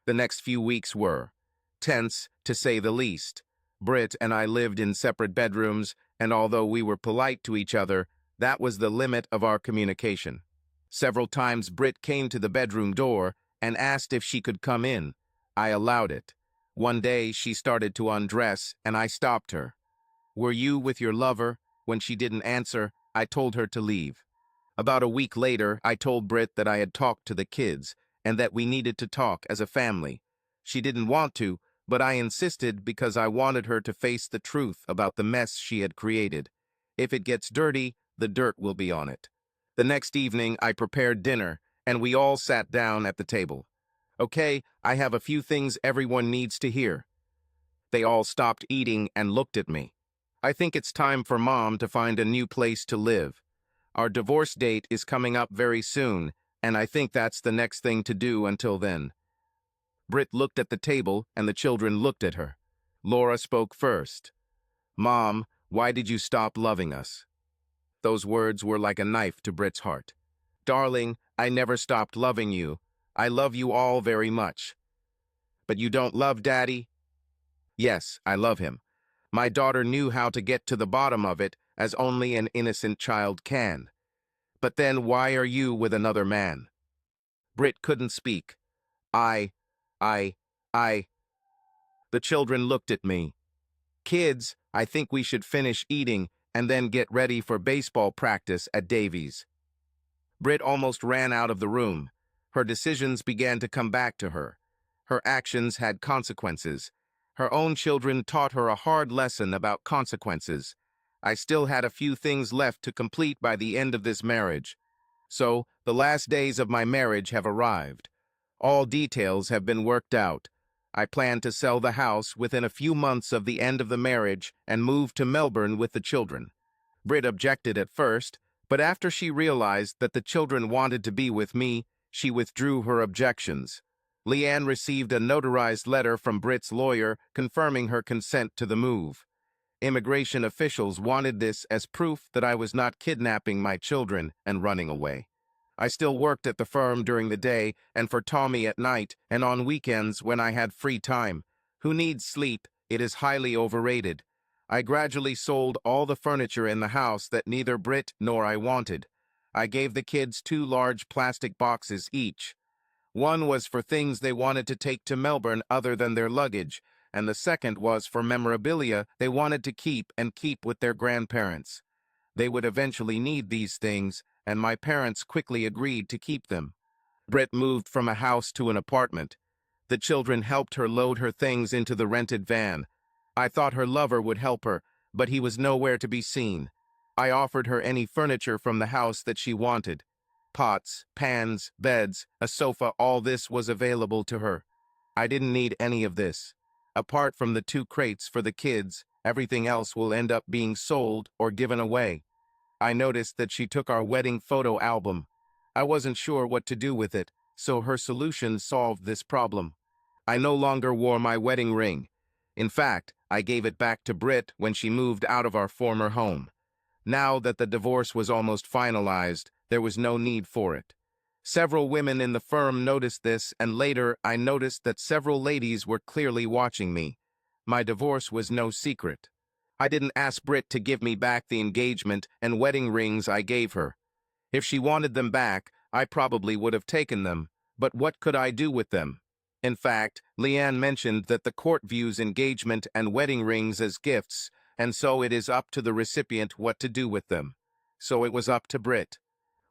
The next few weeks were tense, to say the least. Britt and I lived in separate bedrooms, and although we were polite to each other, that was the limit of our communication. Several times Britt came to the bedroom door and asked if she could come in. I allowed it. One day she started to undress, and I stopped her. "Were you with your lover?" When she didn't answer, I told her to leave. About a week later, I told Britt that I had talked to the kids and that we needed to talk as a family. She didn't want to, but I insisted because I wanted her to face the truth about the mess she had created. If it gets dirty, the dirt will be on it. The next evening, I prepared dinner, and we all sat down at the table. "Okay, I have a few things everyone needs to hear." They all stopped eating and looked at me. "I think it's time for Mom to find a new place to live. Our divorce date is coming up very soon, and I think that's the next thing to do until then." Britt looked at the table, and the children looked at her. Laura spoke first. "Mom, why did you stop loving us?" Those words were like a knife to Britt's heart. "Darling, I never stopped loving you. I love you all very much." "But you don't love Daddy?" "Yes, I love him. My daughter knew how to get to the bottom of it, as only an innocent child can." "But then why are you with another man?" Britt couldn't speak. I... The children looked at me. "Kids, I think we should finish eating and then get ready for baseball practice at Davies." Britt almost ran out of the room. Her decisions began to come back to her. Her actions had consequences. Her own children taught her a hard lesson about consequences. I still had a few things left to complete by the end of this marriage. So, the last days of my marriage have arrived. All details have been worked out. I plan to sell the house within a few months of the end of the marriage and move to Melbourne with the children. Britt objected at first, but after she realized that the children wanted to be with me, she withdrew her objections. Leanne received a notarized letter from Britt's lawyer confirming her consent to the move. Immigration officials wanted this as proof that I was not kidnapping my children and running away. I still worked at the firm during the day and for Tommy at night and on weekends when I had free time. Who needs sleep? It is highly overrated. I gradually sold all the furniture in the house that neither Britt nor I wanted. I gave the kids 2 large plastic boxes each. One was for things they wanted to take to Melbourne other than their luggage, and the second was for memorabilia they wanted to keep with their grandparents. They would eventually need these things, and my parents quickly agreed to keep them. Britt moved from a house to an apartment. The children helped her load her things into the rented van. I thought her lover would help her, but he was nowhere to be seen. I offered her any furniture from the house that she wanted. Pots, pans, beds, a sofa, all this was available to her. I didn't need any of this. Apart from the 2 crates for the kids, everything else will end up being sold or given away. I noticed that she took our wedding photo album. I wasn't sure what to do with it, so her solution solved this problem. I no longer wore my wedding ring. In fact, I gave it back to Britt when she moved out of our former home. Now that the divorce was almost finalized, there was no need for it. Several women in the firm noticed this, and later I noticed that several ladies were clearly watching me. My divorce was no secret. I didn't ask Britt to give me back the engagement and wedding rings I gave her. If she wanted them back, I probably would have taken them, but what could I do with them? In fact, Leanne mentioned that the court views engagement and wedding rings as gifts, and so it is up to the recipient what to do with them. So it was up to Britt.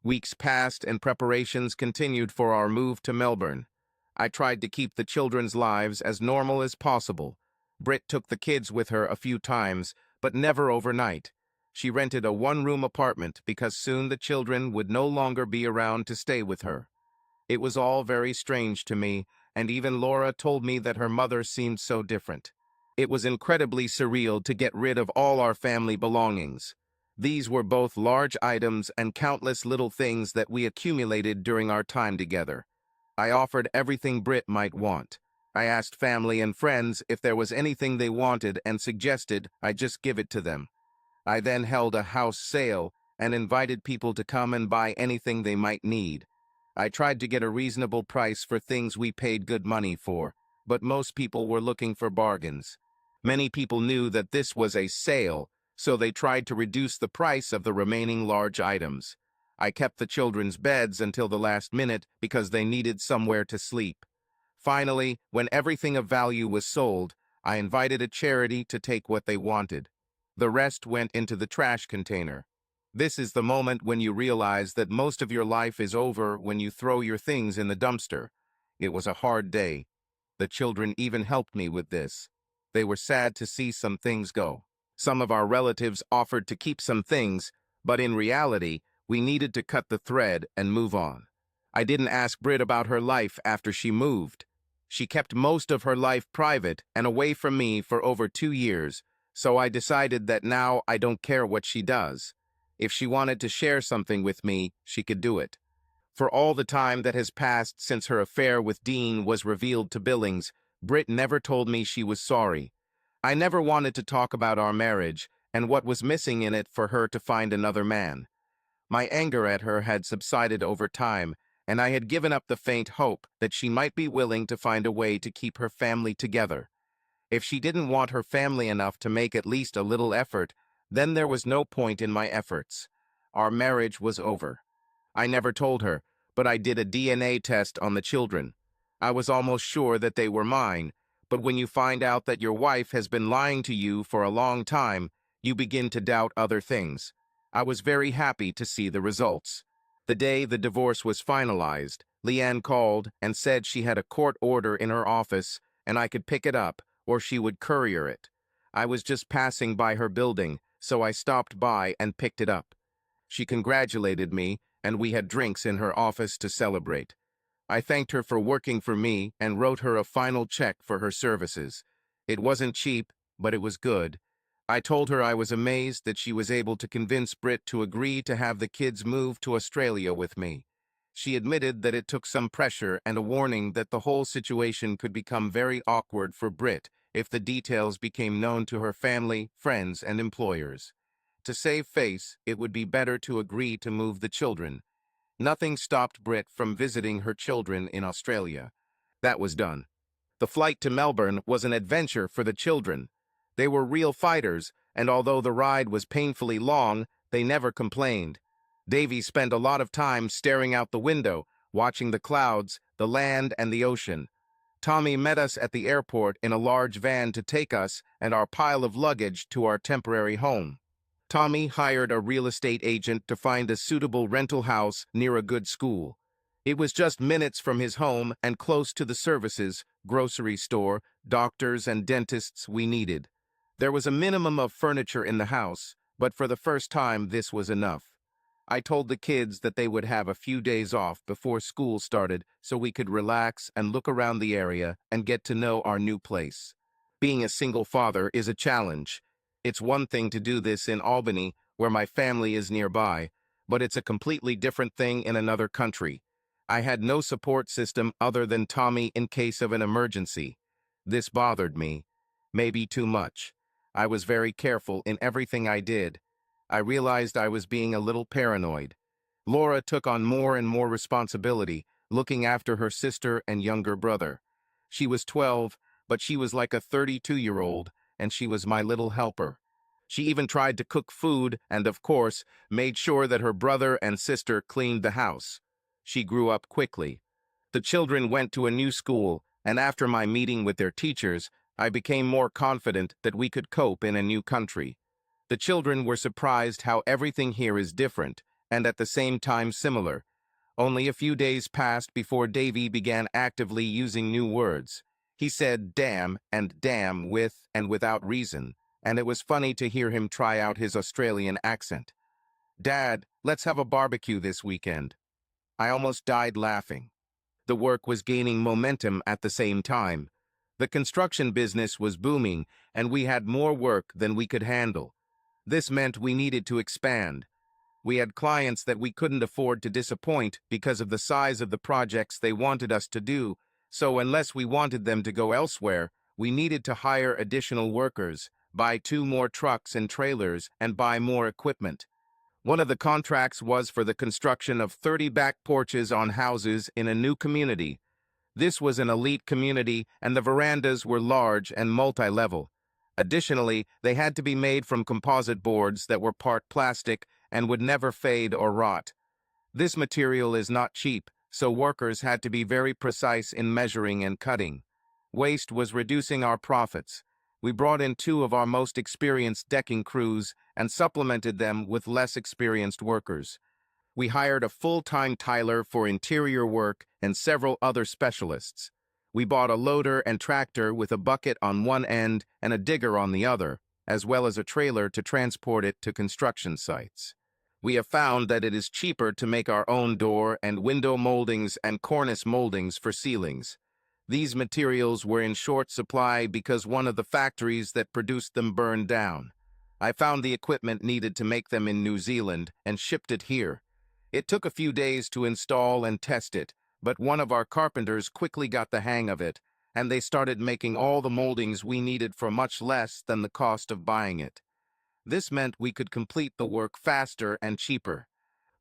Weeks passed and preparations continued for our move to Melbourne. I tried to keep the children's lives as normal as possible. Britt took the kids with her a few times, but never overnight. She rented a 1-room apartment because soon the children would no longer be around to stay with her. It was all very strange to me, and even Laura told me that her mother seemed so different. It was incredibly surreal to get rid of all our family belongings. These were both large items and countless little things that we accumulated during our time together. I offered everything Britt might want. I asked family and friends if there was anything they wanted and suggested I just give it to them. I then held a house sale and invited people to come and buy anything they might need. I tried to get a reasonable price for things we paid good money for, but most people were looking for bargains. Many people knew that this was a sale, so they tried to reduce the price of the remaining large items. I kept the children's beds until the last minute because they needed somewhere to sleep. Finally, when everything of value was sold, I invited a charity to take what they wanted. The rest went into the trash container. This is the moment when you realize that most of your life is over when you throw your things in the dumpster. It was a hard day. The children even helped me with this. They were sad to see some things go. Some of our relatives offered to keep some things, but in reality, we needed to cut the thread and move on. I didn't ask Britt about her life after she moved. She kept most of her life private and away from me for over 2 years, so I decided that now I don't care what she does. If she wanted to share something with me, she could do it. For all the time that has passed since her affair with Dean was revealed to Billings, Britt never told me she was sorry. I never wanted to talk about our marriage and what was missing in it for her to find another man. My anger at her had subsided over time, and I had given up the faint hope that she might be willing to find a way to keep her family together. If she didn't want her family enough to make at least a little effort, then there was no point in my efforts. Our marriage was over. I never told her, but I did a DNA test on the children. I was almost sure that they were mine, but when you find out that your wife has been lying to you for a long time, you begin to doubt other things. I was very happy to see the results. The day the divorce was finalized, Leanne called and said she had a court order in her office and I could pick it up, or she would courier it. I was just passing by her building, so I stopped by and picked it up. She congratulated me, and we had drinks in her office to celebrate. I thanked her for working for me and wrote her a final check for her services. It wasn't cheap, but it was good. I told her I was amazed that she was able to convince Britt to agree to have the kids move to Australia with me. She admitted that it took some pressure and a warning that the whole situation could become very awkward for Britt if the details became known to her family, friends, and employers. To save face, it would be better to agree to move the children. Nothing stopped Britt from visiting her children in Australia. That was done. The flight to Melbourne was an adventure for the children. They were real fighters, and although the ride was painfully long, they never complained. Davy spent a lot of time staring out the window, watching the clouds, the land, and the ocean. Tommy met us at the airport in a large van to take us and our pile of luggage to our temporary home. Tommy hired a real estate agent to find a suitable rental house near a good school. It was just minutes from his home and close to the services, grocery store, doctors, and dentists we needed. There was a minimum of furniture in the house, but for the first time this was enough. I told the kids that they would have a few days off before school started so we could relax and look around the area and get to know our new place. Being a single father is a challenge. It's one thing to do this in Albany, where my family is nearby, but it's a completely different thing in another country. I had no support system other than Tommy in case of an emergency. This bothered me. Maybe too much. I was very careful in everything I did. I realized I was being a little paranoid. Laura took on more and more responsibility, looking after her sister and younger brother. She was 12, but she was like a 32-year-old, and she was my little helper. She even tried to cook food and, of course, made sure that her brother and sister cleaned the house. She grew up quickly. The children went to a new school, and after my meeting with their teachers, I became more confident that we could cope in a new country. The children were surprised how everything here is different, and at the same time similar. Only a few days passed before Davy began actively using new words. He said damn and damn with and without reason, and it was funny to hear him try out his Australian accent. "Dad, let's have a barbecue this weekend." I almost died laughing. The work was gaining momentum at the same time. The construction business was booming, and we had more work than we could handle. This meant we needed to expand. We had clients that we couldn't afford to disappoint because of the size of the projects they wanted us to do, so unless we wanted them to go elsewhere, we needed to hire additional workers, buy 2 more trucks and trailers, and buy more equipment. One of the contracts was for the construction of 30 back porches on houses in a new community. This was an elite community, and the verandas were large and multi-level. Additionally, they had to be made from composite boards that were part plastic and would never fade or rot. This material is not cheap, so workers had to be very precise in measuring and cutting. Waste was reducing our profits. We brought in 2 of our most experienced decking crews and supplemented them with less experienced workers. We hired a full-time tiler for interior work and several other specialists. We bought a loader and tractor with a bucket on one end and a digger on the other, as well as a trailer to transport it to construction sites. We have found that it is cheaper to make our own door and window moldings and cornice moldings for ceilings. These materials were in short supply because one of the factories that produced them burned down. I found the equipment needed to make them in New Zealand and shipped it here. It took a few days to install and test it, but one of our carpenters quickly got the hang of it, and they started making all the moldings we needed for much less than the cost of buying it. This meant we could complete the work faster and cheaper.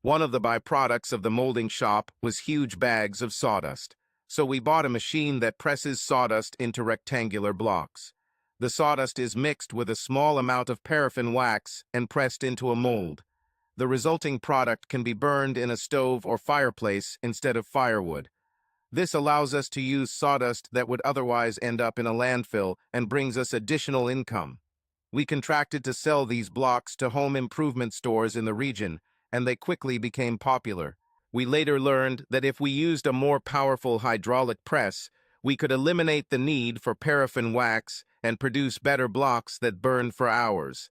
One of the byproducts of the molding shop was huge bags of sawdust, so we bought a machine that presses sawdust into rectangular blocks. The sawdust is mixed with a small amount of paraffin wax and pressed into a mold. The resulting product can be burned in a stove or fireplace instead of firewood. This allows us to use sawdust that would otherwise end up in a landfill and brings us additional income. We contracted to sell these blocks to home improvement stores in the region, and they quickly became popular. We later learned that if we used a more powerful hydraulic press, we could eliminate the need for paraffin wax and produce better blocks that burned for hours.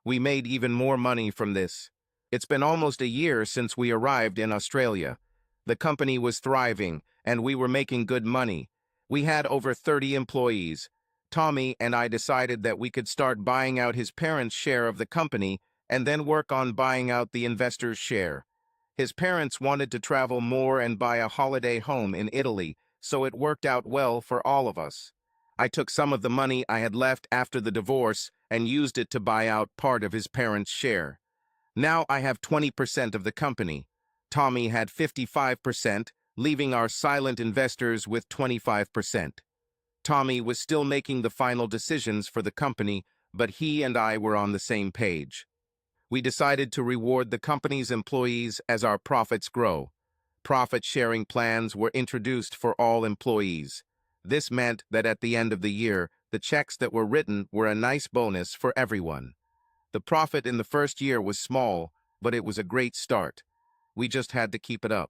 We made even more money from this. It's been almost a year since we arrived in Australia. The company was thriving, and we were making good money. We had over 30 employees. Tommy and I decided that we could start buying out his parents' share of the company and then work on buying out the investors' share. His parents wanted to travel more and buy a holiday home in Italy, so it worked out well for all of us. I took some of the money I had left after the divorce and used it to buy out part of his parents' share. Now I have 20% of the company. Tommy had 55%, leaving our silent investors with 25%. Tommy was still making the final decisions for the company, but he and I were on the same page. We decided to reward the company's employees as our profits grow. Profit-sharing plans were introduced for all employees. This meant that at the end of the year, the checks that were written were a nice bonus for everyone. The profit in the first year was small, but it was a great start. We just had to keep it up.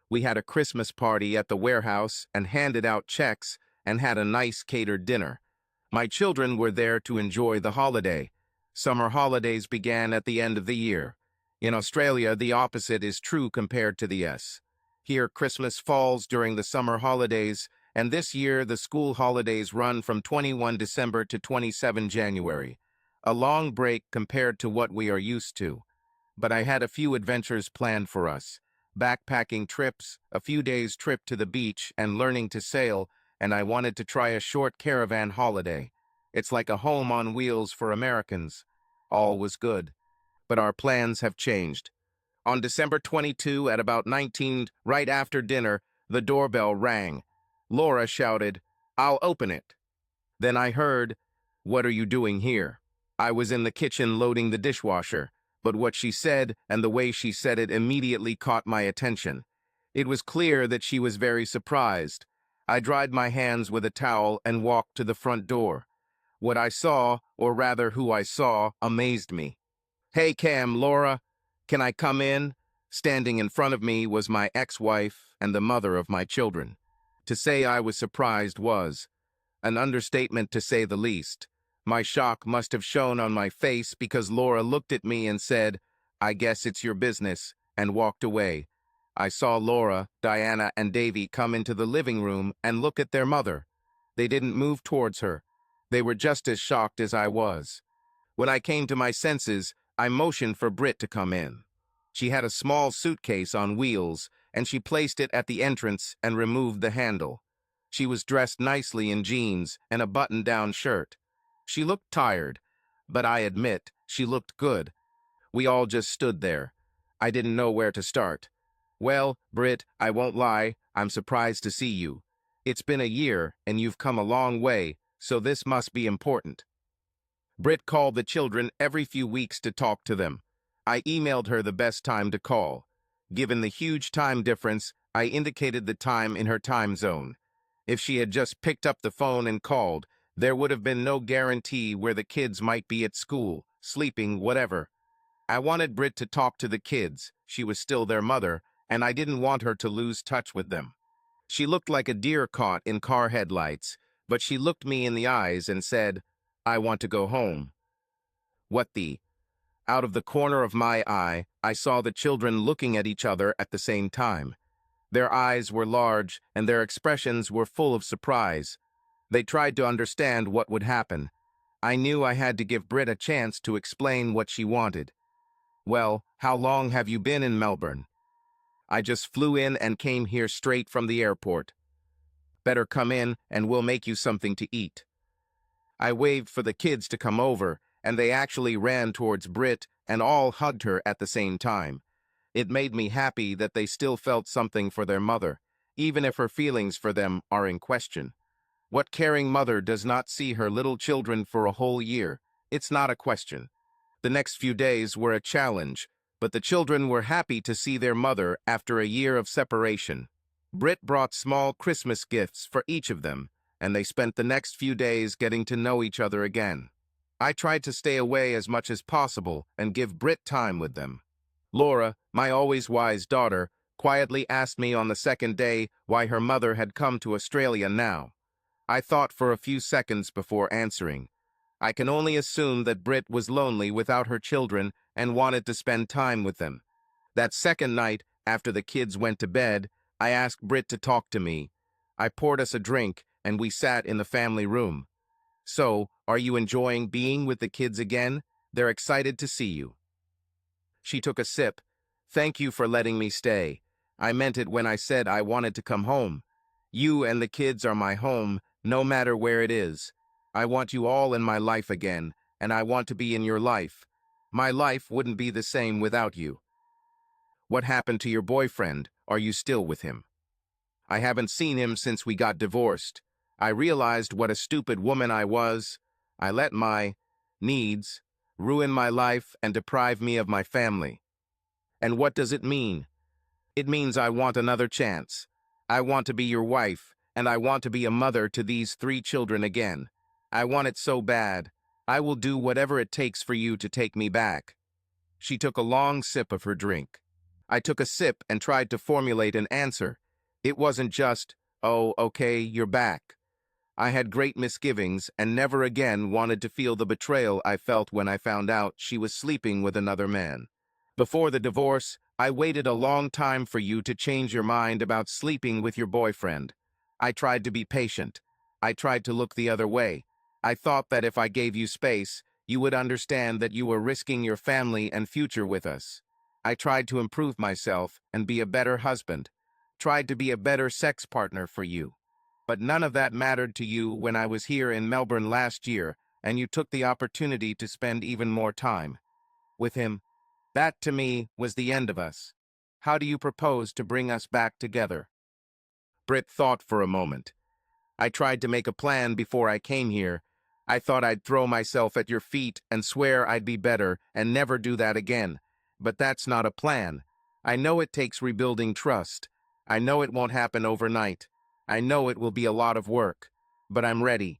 We had a Christmas party at the warehouse and handed out checks and had a nice catered dinner. My children were there to enjoy the holiday. Summer holidays began at the end of the year. In Australia, the opposite is true compared to the US. Here, Christmas falls during the summer holidays, and this year the school holidays run from 21 December to 27 January. A long break compared to what we are used to. But I had a few adventures planned for us. Backpacking trips, a few days trip to the beach, and learning to sail, and I wanted to try a short caravan holiday. It's like a home on wheels for Americans. All was good. But our plans have changed. On December 22 at about 19, right after dinner, the doorbell rang. Laura shouted, "I'll open it." Then I heard, "What are you doing here?" I was in the kitchen loading the dishwasher, but what she said and the way she said it immediately caught my attention. It was clear that she was very surprised. I dried my hands with a towel and walked to the front door. What I saw, or rather who I saw, amazed me. "Hey, Cam, Laura, can I come in?" Standing in front of me was my ex-wife and the mother of my children. To say I was surprised was an understatement, to say the least. My shock must have shown on my face because Laura looked at me and said, "I guess it's your business," and walked away. I saw Laura, Diana, and Davy come into the living room and look at their mother. They didn't move towards her. They were just as shocked as I was. When I came to my senses, I motioned for Britt to come in. She had a small suitcase on wheels, and she placed it at the entrance and removed the handle. She was dressed nicely in jeans and a button-down shirt. She looked tired, but I admit she looked good. We all just stood there. I didn't know where to start. "Well, Britt, I won't lie, I'm surprised to see you. It's been a year, and you've come a long way, so this must be important." Britt called the children every few weeks to talk to them. I emailed her the best time to call. Given the huge time difference, I indicated the time in her time zone. If she had just picked up the phone and called, there would have been no guarantee where the kids might be at school, sleeping, whatever. I wanted Britt to talk to the kids. She was still their mother, and I didn't want her to lose touch with them. She looked like a deer caught in car headlights, but she looked me in the eyes and said, "I want to go home." What the? Out of the corner of my eye, I saw the children looking at each other at the same time. Their eyes were large, and their expressions were full of surprise. They tried to understand what would happen. I knew I had to give Britt a chance to explain what she wanted. "Well, how long have you been in Melbourne?" "I just flew in and came here straight from the airport." "Better come in, and we'll make you something to eat." I waved for the kids to come over, and they actually ran towards Britt and all hugged her at the same time. It made me happy that they still felt something for their mother, even if her feelings for them are in question. What caring mother does not see her little children for a whole year? It's not a question. The next few days were a challenge, but the children were happy to see their mother after a year of separation. Britt brought small Christmas gifts for each of them, and they spent the next few days getting to know each other again. I tried to stay away as much as possible and give Britt time with them. Laura, my always wise daughter, quietly asked me on the second day why her mother had come to Australia now. I thought for a few seconds before answering. I can only assume that Britt was lonely without her children and wanted to spend time with them. That second night, after the kids went to bed, I asked Britt to talk to me. I poured us a drink, and we sat in the family room. "So, are you enjoying being with the kids again? They're excited to see you." She took a sip. "Thank you for letting me stay. I meant it when I said I wanted to come home. You and the kids are my home, no matter where it is. I want you all in my life again, and I want to be in your life. My life wouldn't be the same without you." "What happened to your boyfriend? Are you still with him?" "I haven't seen him since we got divorced. I realized what a stupid woman I was. I let my needs ruin my life and deprive me of my family." "And what does it mean?" "It means I want another chance. I want to be your wife, and I want to be a mother to these 3 children again. I want it so bad. I will do whatever it takes for you to take me back." She took a long sip of her drink. I took a sip and tried to formulate an answer. It wasn't just, "Oh, okay, you're back." I had great misgivings and never again wanted to feel the betrayal I felt when I found out she was sleeping with another man. Before the divorce, I waited a long time for you to change your mind about sleeping with your boyfriend. I tried to be patient. I tried to look the other way. I thought that if I gave you space, you would understand that you were risking your family and future with us. I tried to improve myself and be a better husband. Tried to be a better sex partner for you. But none of that mattered to you when I was here in Melbourne last year, and you took the opportunity to spend even more time with him. That, to me, was the end of us. How do you propose to bring us back together?" Britt thought for a moment. "I tried to make a plan before I came here. I thought I'd throw myself at your feet and swear I'd be better and never do that again. But that's not a plan. I know it takes rebuilding trust. I know it won't happen overnight. I know it will be a lot of work. But I'm ready.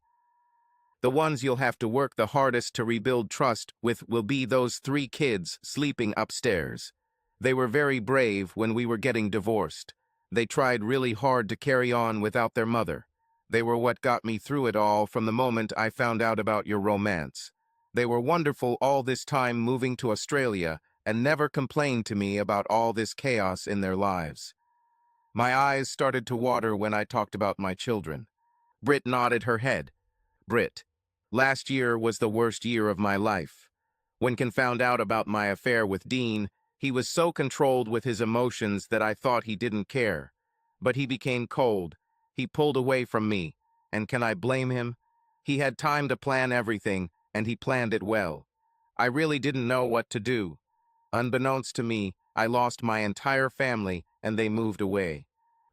The ones you'll have to work the hardest to rebuild trust with will be those 3 kids sleeping upstairs. They were very brave when we were getting divorced. They tried really hard to carry on without their mother. They were what got me through it all from the moment I found out about your romance. They were wonderful all this time moving to Australia and never complained to me about all this chaos in their lives." My eyes started to water when I talked about my children. Britt nodded her head. "Britt, last year was the worst year of my life. When Ken found out about my affair with Dean, he was so controlled with his emotions that I thought he didn't care. But he became cold. He pulled away from me. And can I blame him? He had time to plan everything, and he planned it well. I really didn't know what to do. Unbeknownst to me, I lost my entire family, and they moved away.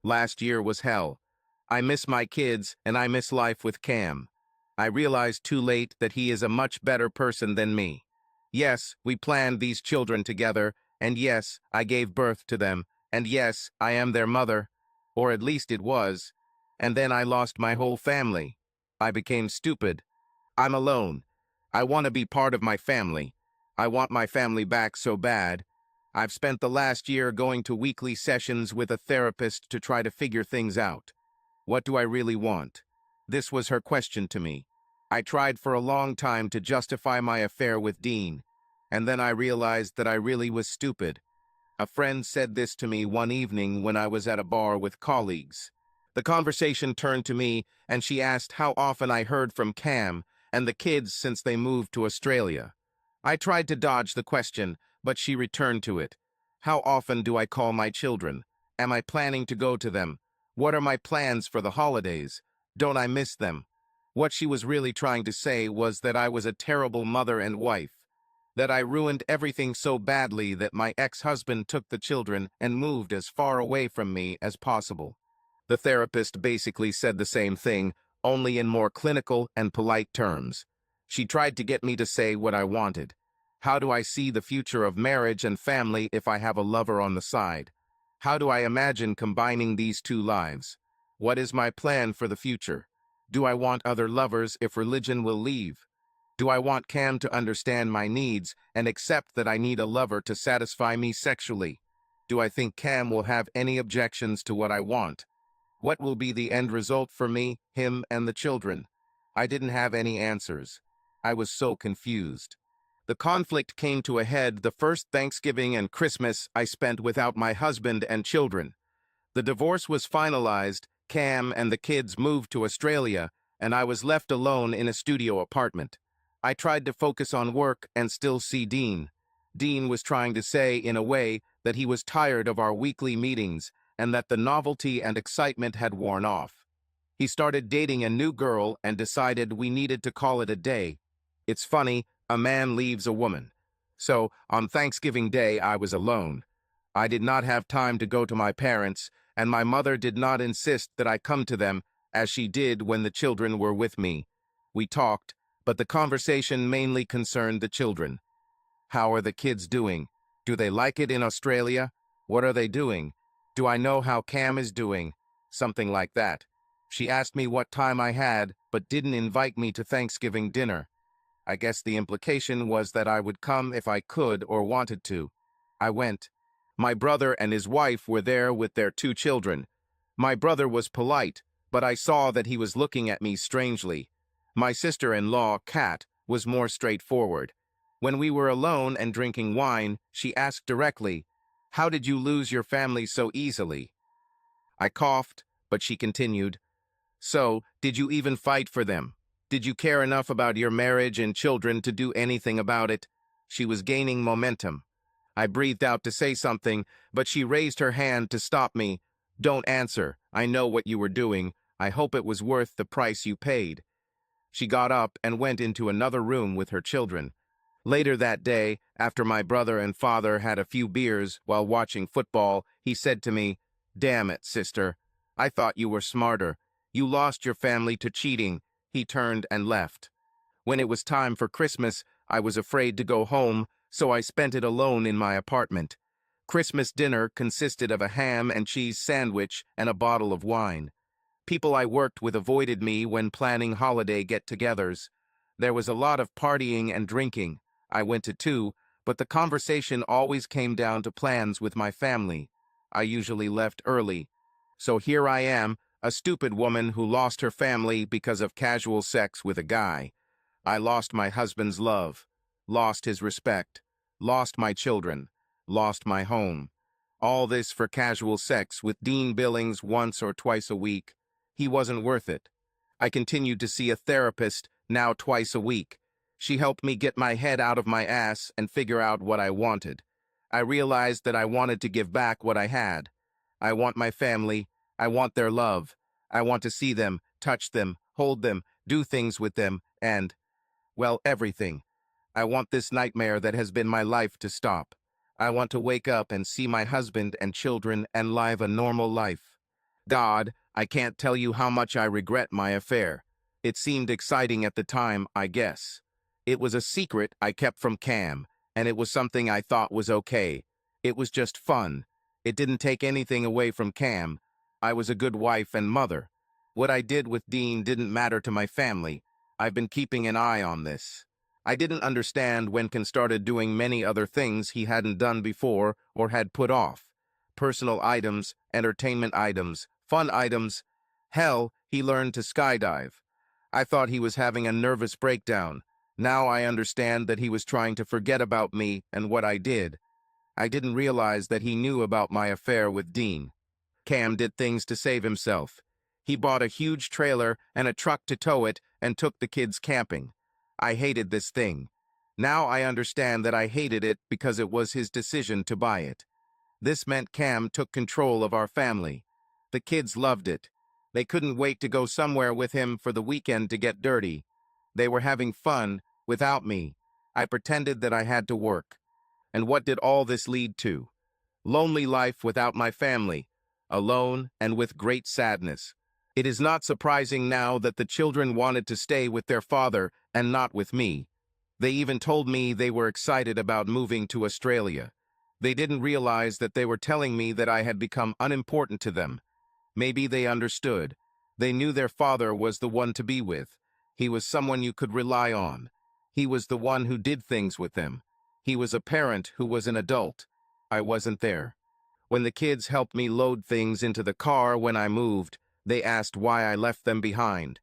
Last year was hell. I miss my kids, and I miss life with Cam. I realized too late that he is a much better person than me. Yes, we planned these children together, and yes, I gave birth to them, and yes, I am their mother, or at least it was. And then I lost my whole family. I became stupid. I'm alone. I want to be part of my family. I want my family back so bad. I've spent the last year going to weekly sessions with a therapist to try to figure things out. What do I really want? This was her question to me. I tried for a long time to justify my affair with Dean, and then I realized that I really was stupid. A friend said this to me one evening when I was at a bar with colleagues. The conversation turned to me, and she asked how often I heard from Cam and the kids since they moved to Australia. I tried to dodge the question, but she returned to it. How often do I call my children? Am I planning to go to them? What are my plans for the holidays? Don't I miss them? What she was really trying to say was that I was a terrible mother and wife, that I ruined everything so badly that my ex-husband took the children and moved as far away from me as possible. The therapist basically said the same thing, only in more clinical and polite terms. She tried to get me to say what I wanted. How do I see the future of marriage and family if I have a lover on the side? How do I imagine combining these two lives? What is my plan for the future? Do I want other lovers if religion will leave? Do I want Cam to understand my needs and accept that I need a lover to satisfy me sexually? Do I think Cam will have any objections to what I want? What will be the end result for me, him, and the children? I didn't have any answers. I was so confused. The conflict came to a head the first Thanksgiving and Christmas I spent without my husband and children. The divorce was finalized, Cam and the kids moved to Australia, and I was left alone in a studio apartment. I tried to focus on work and still see Dean. Dean was trying to say, in a way, that he was tired of our weekly meetings and that the novelty and excitement had worn off. He started dating a new girl and decided we needed to call it a day. It's funny, a man leaves a woman. So, on Thanksgiving Day, I was alone. I did not have time to go to my parents, and my mother did not insist that I come to them, as she did when the children were with me. We talked, but the conversation mainly concerned the children. How are the kids doing? Do they like it in Australia? What are they doing? Do I know how Cam is doing? Something like that. She asked me what time I had, but didn't invite me to Thanksgiving dinner. I guess the implication was that I would come if I could or wanted to. I went. My brother and his wife were there with their 2 children. My brother was polite, but I saw that he was looking at me strangely. My sister-in-law, Kat, was more straightforward. When we were alone and drinking wine, she asked directly, "How did you lose your family so easily?" I coughed, but she continued, "So, did you even fight for them? Did you care enough about your marriage and children to do anything about it?" She was gaining momentum. I breathed out to say something, but she raised her hand to stop me. "Don't answer. I know what you were doing. I hope it was worth the price you paid." She got up and went into another room with her children. Later that day, after my brother and father had a few beers while watching football, he said to me, "Damn it, sister. I thought you were smarter. You lost your family to cheating." He turned and left. When it was time for Christmas, I was afraid to go home, so I spent it alone in my apartment. Christmas dinner consisted of a ham and cheese sandwich and a bottle of wine. People I worked with avoided me when planning holiday get-togethers. There was a lot of partying and drinking. I went to 2, but the conversation always came down to plans with my family. I usually left early. So here I am, a stupid woman who lost her family because of casual sex with a guy. I lost my husband's love, lost his respect, lost my children, lost my home. All this for casual sex with Dean Billings once or twice a week. He wasn't worth it. I continued to see a therapist, now twice a week. She helped me get my head out of my ass and figure out what I wanted. I realized that I wanted to give back what I had. I want my family. I want their love. I want to see them, touch them, hold them, do things with them, and, well, everything. I want this nightmare that has been my life to stop. I want to wake up and see my husband and children and live a normal life. God, I can't tell you how much I regret my affair. It seemed exciting at the time, I guess. It was a secret I kept from Cam, and it was something I thought was okay. It was just fun. It didn't take anything away from Cam. I was a good wife and mother. What I did with Dean didn't matter to my family. I've been keeping an eye on this. I didn't understand when Ken started doing many other things he hadn't done before or had put off. Personal items, entertainment items, fun items. Hell, he learned to skydive. I thought he was having a nervous breakdown. Now I understand that he was trying to forget about me and what I did. I didn't realize that he knew about my affair with Dean. Cam did things to save himself. He bought a huge trailer and a truck to tow it and took the kids camping. I hated this thing. Now I understand that I hated it because it was his decision to buy it. This meant Cam took control of our family. The kids loved it. They couldn't wait to go somewhere with him for the weekend to get dirty. They were having fun without me. I pretended that I had to work. And what did all this lead to? Lonely life without my family, alone and with great sadness. It is not surprising now that the children wanted to stay with their father and not with me. They even told me they were excited about moving to Australia. They didn't realize that they were telling me that I had become unimportant to them. Maybe they understood. They knew their father was the one to be with. He was someone you could rely on. He was the one who did things with them. He was a parent who was an adult. I wasn't there. When the kids helped me load things into the car when I moved, they asked why I left them behind.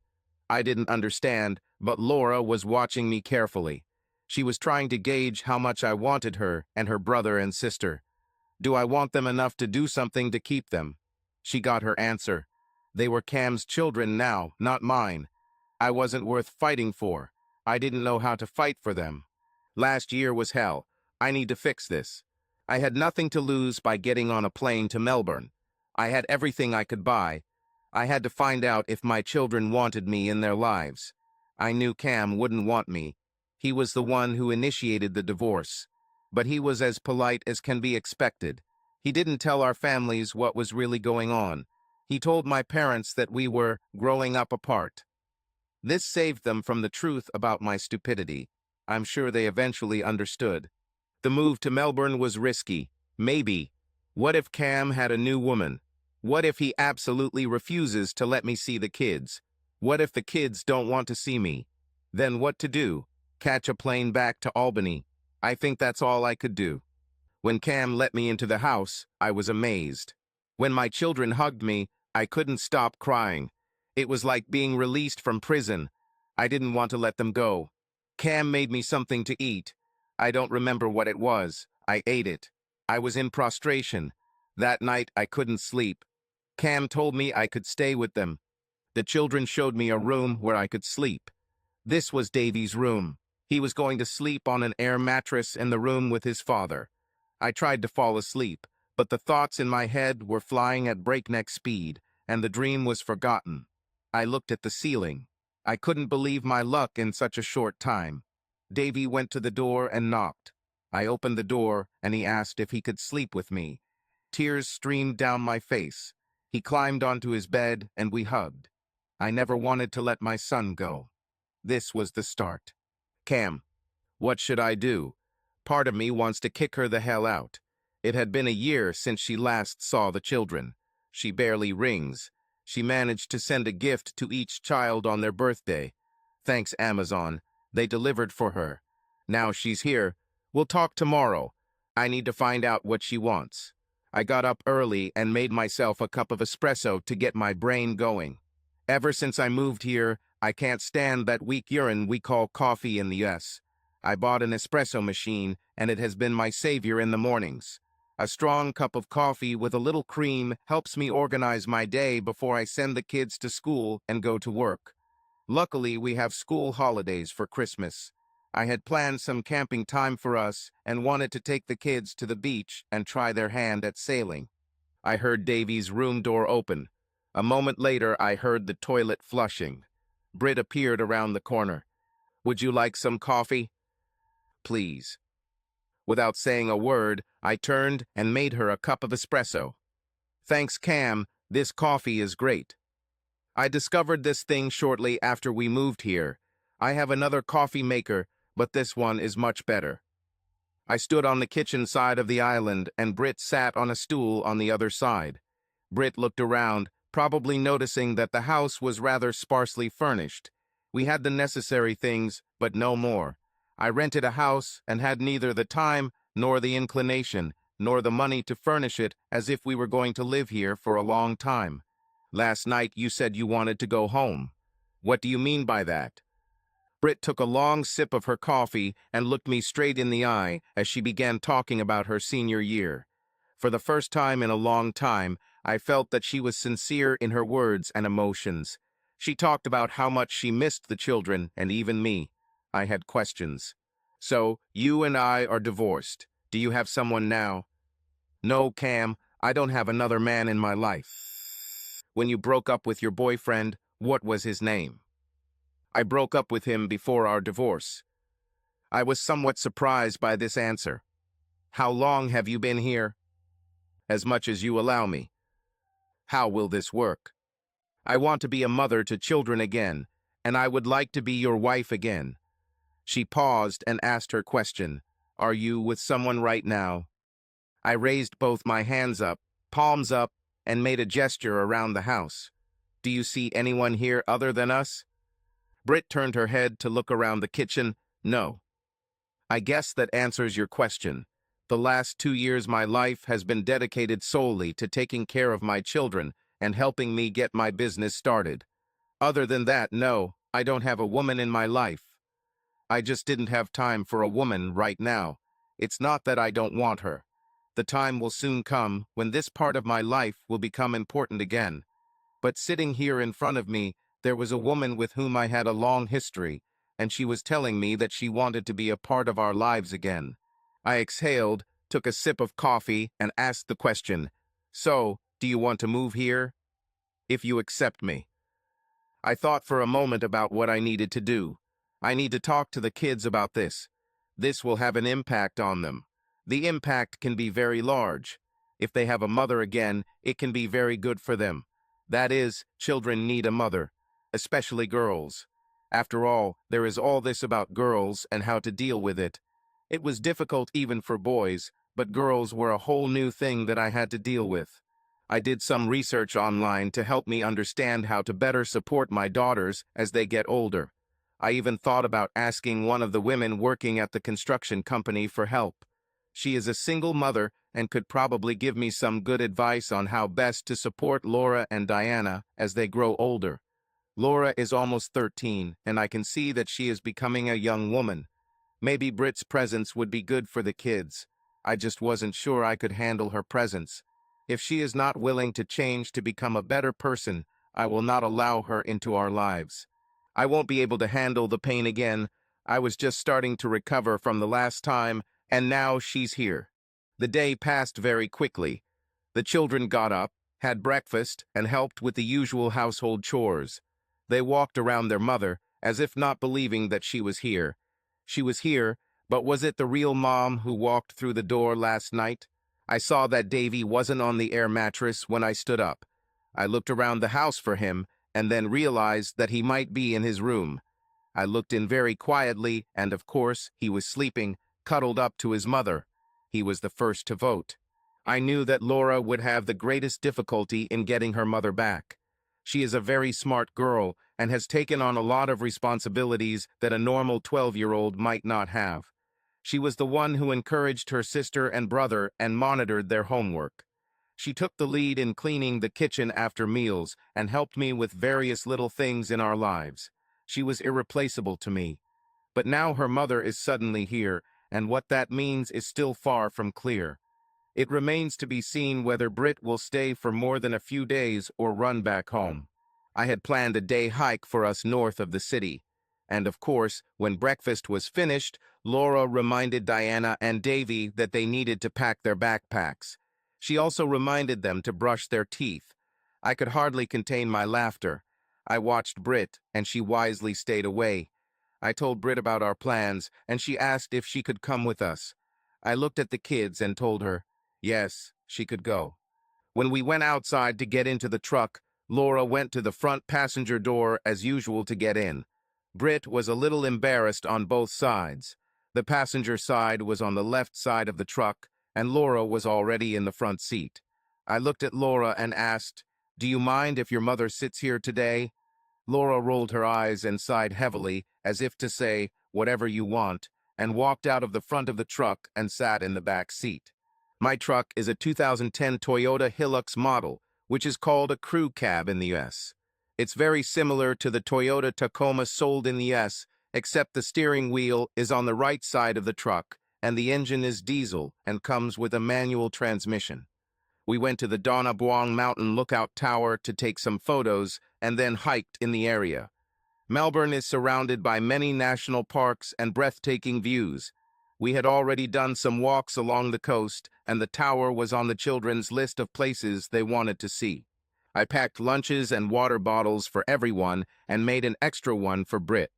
I didn't understand, but Laura was watching me carefully. She was trying to gauge how much I wanted her and her brother and sister. Do I want them enough to do something to keep them? She got her answer. They were Cam's children now, not mine. I wasn't worth fighting for. I didn't know how to fight for them. Last year was hell. I need to fix this. I had nothing to lose by getting on a plane to Melbourne. I had everything I could buy. I had to find out if my children wanted me in their lives. I knew Cam wouldn't want me. He was the one who initiated the divorce. But he was as polite as can be expected. He didn't tell our families what was really going on. He told my parents that we were growing up apart. This saved them from the truth about my stupidity. I'm sure they eventually understood. The move to Melbourne was risky. Maybe. What if Cam had a new woman? What if he absolutely refuses to let me see the kids? What if the kids don't want to see me? Then what to do? catch a plane back to Albany. I think that's all I could do. When Cam let me into the house, I was amazed. When my children hugged me, I couldn't stop crying. It was like being released from prison. I didn't want to let them go. Cam made me something to eat. I don't remember what it was. I ate it. I was in prostration. That night, I couldn't sleep. Cam told me I could stay with them. The children showed me a room where I could sleep. This was Davy's room. He was going to sleep on an air mattress in the room with his father. I tried to fall asleep, but the thoughts in my head were flying at breakneck speed, and the dream was forgotten. I looked at the ceiling. I couldn't believe my luck in such a short time. Davy went to the door and knocked. I opened the door, and he asked if he could sleep with me. Tears streamed down my face. He climbed onto his bed, and we hugged. I never wanted to let my son go. This was the start. Cam, what should I do? Part of me wants to kick her the hell out. It had been a year since she last saw the children. She barely rings. She managed to send a gift to each child on their birthday. Thanks, Amazon. They delivered for her. Now she's here. We'll talk tomorrow. I need to find out what she wants. I got up early and made myself a cup of espresso to get my brain going. Ever since I moved here, I can't stand that weak urine we call coffee in the US. I bought an espresso machine, and it has been my savior in the mornings. A strong cup of coffee with a little cream helps me organize my day before I send the kids to school and go to work. Luckily, we have school holidays for Christmas. I had planned some camping time for us and wanted to take the kids to the beach and try their hand at sailing. I heard Davy's room door open. A moment later, I heard the toilet flushing. Britt appeared around the corner. Would you like some coffee? Please. Without saying a word, I turned and made her a cup of espresso. Thanks, Cam. This coffee is great. I discovered this thing shortly after we moved here. I have another coffee maker, but this one is much better. I stood on the kitchen side of the island, and Britt sat on a stool on the other side. Britt looked around, probably noticing that the house was rather sparsely furnished. We had the necessary things, but no more. I rented a house and had neither the time, nor the inclination, nor the money to furnish it as if we were going to live here for a long time. Last night you said you wanted to go home. What do you mean by that? Britt took a long sip of her coffee and looked me straight in the eye as she began talking about her senior year. For the first time in a long time, I felt that she was sincere in her words and emotions. She talked about how much she missed the children and even me. I had questions. So, you and I are divorced. Do you have someone now? No, Cam, I don't have another man in my life. When you broke up with your boyfriend, what was his name? I broke up with him before our divorce. I was somewhat surprised by this answer. How long have you been here? As much as you allow me. How will this work? I want to be a mother to children again, and I would like to be your wife again. She paused and asked her question. Are you with someone right now? I raised both my hands up, palms up, and made a gesture around the house. Do you see anyone here other than us? Britt turned her head to look around the kitchen. No. I guess that answers your question. The last 2 years my life has been dedicated solely to taking care of my children and helping me get my business started. Other than that, no, I don't have a woman in my life. I just didn't have time for a woman right now. It's not that I don't want her. The time will soon come when this part of my life will become important again. But sitting here in front of me, there was a woman with whom I had a long history, and she was telling me that she wanted to be a part of our lives again. I exhaled, took a sip of coffee, and asked the question, so, do you want to move here? If you accept me. I thought for a moment about what I needed to do. I need to talk to the kids about this. This will have an impact on them. The impact can be very large. If they have a mother again, it can be very good for them. That is, children need a mother, especially girls. After all, there is all this about girls and how to deal with it. It was difficult even for boys, but girls were a whole new thing that I had to deal with. I did some research online to help me understand how to better support my daughters as they get older. I even thought about asking one of the women working at the construction company for help. She is a single mother and could probably give me some good advice on how best to support Laura and Diana as they grow older. Laura is almost 13, and I can see that she is becoming a young woman. Maybe Britt's presence would be good for the kids. I just wasn't sure I could handle her presence. If she is not willing to change to become a better person, I will not allow her into our lives. I won't be able to handle the pain again. I was just starting to recover from the last time, and now she's here. The day passed very quickly. The children got up, had breakfast, and helped with the usual household chores. They walked around their mother, as if not believing that she was here. She was here, but was it the real mom who walked through the door last night? I saw that Davy wasn't on the air mattress when I stood up. I looked around the house for him, and then realized that he might be in his room. I looked in very quietly, and of course, he was sleeping, cuddled up to his mother. He was the first to vote. I knew that Laura would have the greatest difficulty in getting her mother back. She is a very smart girl and has taken on a lot of responsibilities that a normal 12-year-old might not have. She was the one who encouraged her sister and brother and monitored their homework. She took the lead in cleaning the kitchen after meals and helped me with various little things in our lives. She was irreplaceable to me. But now her mother is suddenly here, and what that means is still far from clear. It remains to be seen whether Britt will stay for more than a few days or run back home. I had planned a day hike for us north of the city. And of course, when breakfast was finished, Laura reminded Diana and Davy that they needed to pack their backpacks. She also reminded them to brush their teeth. I could hardly contain my laughter. I watched Britt, and she wisely stayed away. I told Britt about our plans, and she asked if she could come with us. I looked at the kids and told her, yes, she could go. When we went outside to get into the truck, Laura went to the front passenger door as usual to get in. Britt was a little embarrassed on both sides. The passenger side was on the left side of the truck, and Laura was already in the front seat. I looked at Laura and asked, "Do you mind if your mother sits here today?" Laura rolled her eyes and sighed heavily, as if to say, "Whatever you want," and walked out of the front of the truck and sat in the back seat. My truck is a 2010 Toyota Hilux model, which is called a crew cab in the U.S. It's very similar to the Toyota Tacoma sold in the U.S., except the steering wheel is on the right side of the truck, and the engine is diesel and comes with a manual transmission. We went to the Donna Buang Mountain Lookout Tower to take some photos and then hiked in the area. Melbourne is surrounded by many national parks and breathtaking views. We had already done some walks along the coast, and the tower was on the children's list of places they wanted to see. I packed lunches and water bottles for everyone and made an extra one for Britt.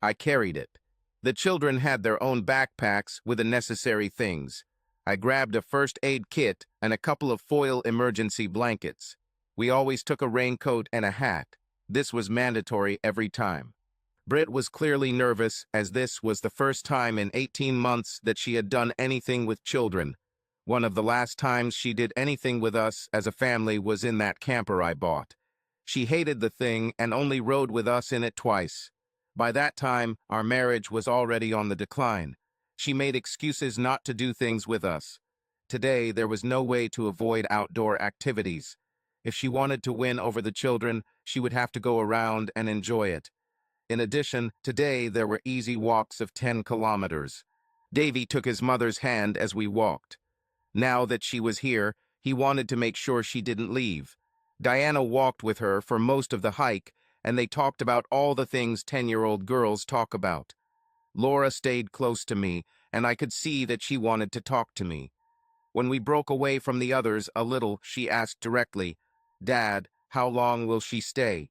I carried it. The children had their own backpacks with the necessary things. I grabbed a first aid kit and a couple of foil emergency blankets. We always took a raincoat and a hat. This was mandatory every time. Britt was clearly nervous, as this was the first time in 18 months that she had done anything with children. One of the last times she did anything with us as a family was in that camper I bought. She hated the thing and only rode with us in it twice. By that time, our marriage was already on the decline. She made excuses not to do things with us. Today, there was no way to avoid outdoor activities. If she wanted to win over the children, she would have to go around and enjoy it. In addition, today there were easy walks of 10 kilometers. Davy took his mother's hand as we walked. Now that she was here, he wanted to make sure she didn't leave. Diana walked with her for most of the hike, and they talked about all the things 10-year-old girls talk about. Laura stayed close to me, and I could see that she wanted to talk to me. When we broke away from the others a little, she asked directly, "Dad, how long will she stay?"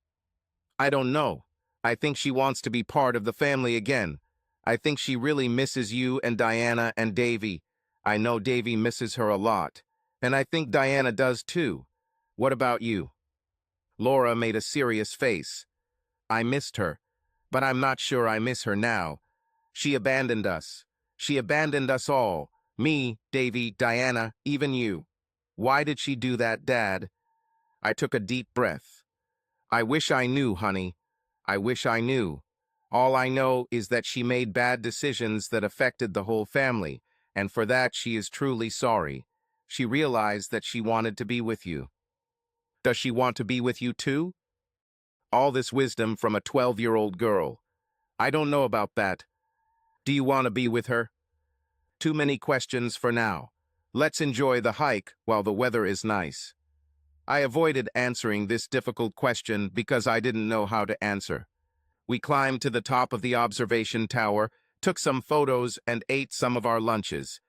"I don't know. I think she wants to be part of the family again. I think she really misses you and Diana and Davy. I know Davy misses her a lot. And I think Diana does too. What about you?" Laura made a serious face. "I missed her, but I'm not sure I miss her now. She abandoned us. She abandoned us all. Me, Davy, Diana, even you. Why did she do that, Dad?" I took a deep breath. "I wish I knew, honey. I wish I knew. All I know is that she made bad decisions that affected the whole family, and for that she is truly sorry. She realized that she wanted to be with you. Does she want to be with you too? All this wisdom from a 12-year-old girl. I don't know about that. Do you want to be with her? Too many questions for now. Let's enjoy the hike while the weather is nice. I avoided answering this difficult question because I didn't know how to answer. We climbed to the top of the observation tower, took some photos, and ate some of our lunches.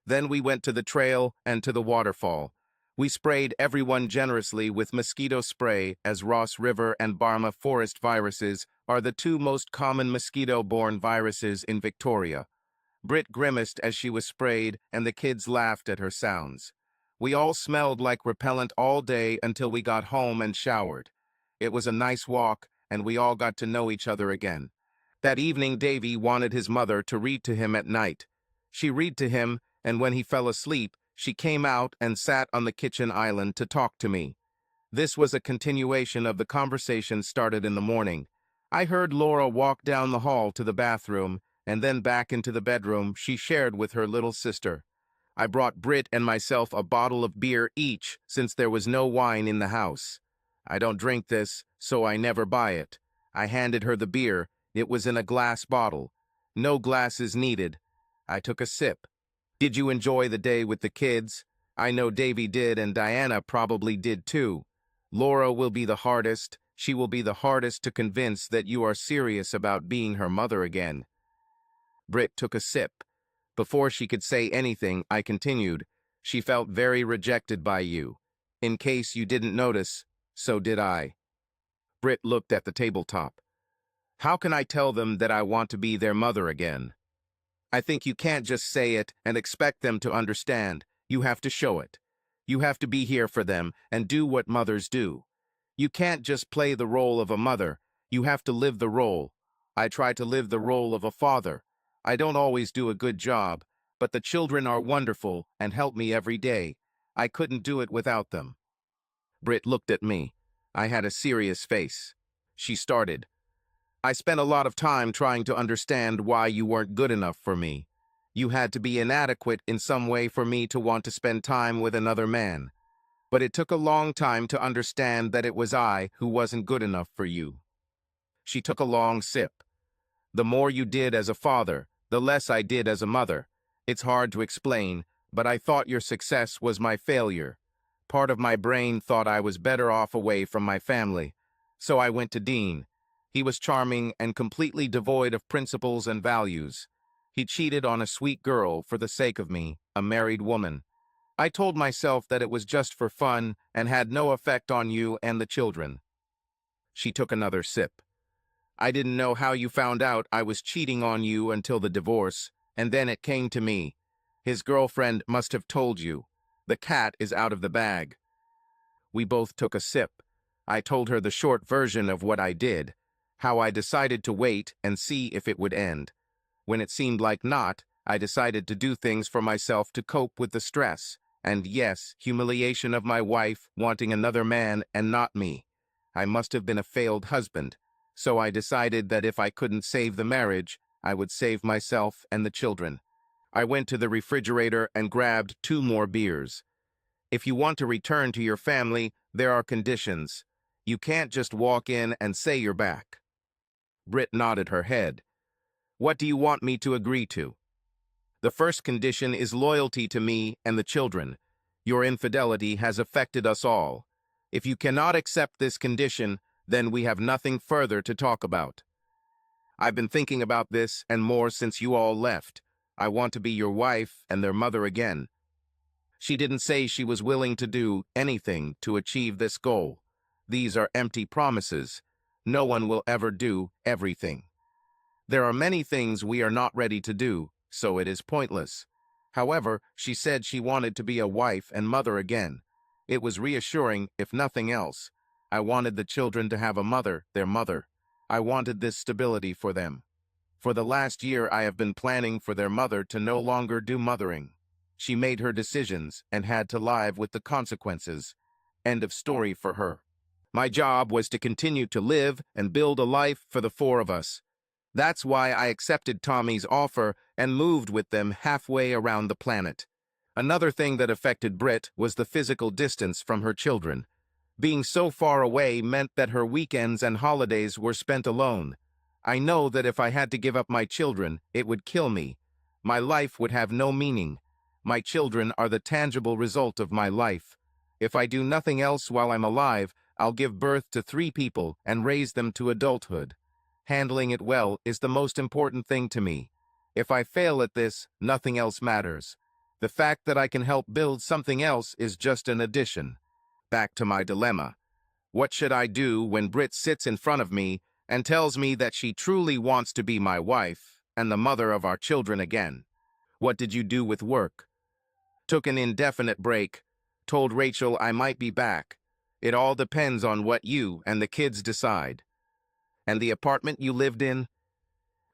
Then we went to the trail and to the waterfall. We sprayed everyone generously with mosquito spray, as Ross River and Barma forest viruses are the two most common mosquito-borne viruses in Victoria. Britt grimaced as she was sprayed, and the kids laughed at her sounds. We all smelled like repellent all day until we got home and showered. It was a nice walk, and we all got to know each other again. That evening, Davy wanted his mother to read to him at night. She read to him, and when he fell asleep, she came out and sat on the kitchen island to talk to me. This was a continuation of the conversation started in the morning. I heard Laura walk down the hall to the bathroom, and then back into the bedroom she shared with her little sister. I brought Britt and myself a bottle of beer each, since there was no wine in the house. I don't drink this, so I never buy it. I handed her the beer. It was in a glass bottle. No glasses needed. I took a sip. Did you enjoy the day with the kids? I know Davy did, and Diana probably did too. Laura will be the hardest. She will be the hardest to convince that you are serious about being her mother again. Britt took a sip. Before she could say anything, I continued. She felt very rejected by you. In case you didn't notice, so did I. Britt looked at the tabletop. How can I tell them that I want to be their mother again? I think you can't just say it and expect them to understand. You have to show it. You have to be here for them and do what mothers do. You can't just play the role of a mother. You have to live the role. I try to live the role of a father. I don't always do a good job, but the children are wonderful and help me every day. I couldn't do it without them. Britt looked at me. I had a serious face. She started. I spent a lot of time trying to understand why you weren't good enough for me. You had to be inadequate in some way for me to want to spend time with another man. But it took a long time to understand that it was I who wasn't good enough for you. She took a long sip. The more you did as a father, the less I did as a mother. It's hard to explain, but I thought your success was my failure. Part of my brain thought I was better off away from my family. So I went to Dean. He was charming and completely devoid of principles and values. He cheated on a sweet girl for the sake of me, a married woman. I told myself that it was just for fun and had no effect on you and the children. She took another sip. I didn't know how you found out I was cheating on you until the divorce, and then it came to me. His girlfriend must have told you. The cat is out of the bag. We both took a sip. I told her the short version of what I did, how I decided to wait and see if it would end. When it seemed like not, I decided to do things for myself to cope with the stress, and yes, humiliation of my wife wanting another man and not me. I must have been a failed husband, so I decided that if I couldn't save the marriage, I would save myself and the children. I went to the refrigerator and grabbed 2 more beers. If you want to return to your family, there are conditions. You can't just walk in and say you're back. Britt nodded her head. What do you want me to agree to? The first condition is loyalty to me and the children. Your infidelity has affected us all. If you cannot accept this condition, then we have nothing further to talk about. I've been thinking about this and more since you all left. I want to be your wife and their mother again. She didn't say she was willing to do anything to achieve this goal. These are empty promises. No one will ever do everything. There are many things we are not ready to do, so it is pointless. However, she said she wanted to be a wife and mother again. It was reassuring, if nothing else. I wanted the children to have a mother, their mother. I wanted this stability for them. For the last year, I have been planning for their mother to no longer do mothering. She made her decisions and had to live with the consequences. End of story for her. My job was to continue to live and build a life for the 4 of us. That's why I accepted Tommy's offer and moved with them halfway around the planet. Another thing that affected Britt was the physical distance from her children. Being so far away meant that her weekends and holidays were spent alone. I know that if I had to give up my children, it would kill me. My life would have no meaning. My children are the tangible result of my life. If I do nothing else while I'm alive, I'll give birth to 3 people and raise them to adulthood. Handling it well is the most important thing to me. If I fail at this, nothing else matters. The fact that I can help build something else is just an addition. Back to my dilemma. What should I do when Britt sits in front of me and tells me that she truly wants to be my wife and the mother of our children again? What did you do with work? Took an indefinite break. Told Rachel I might be back. It all depends on what you and the kids decide. And the apartment you lived in?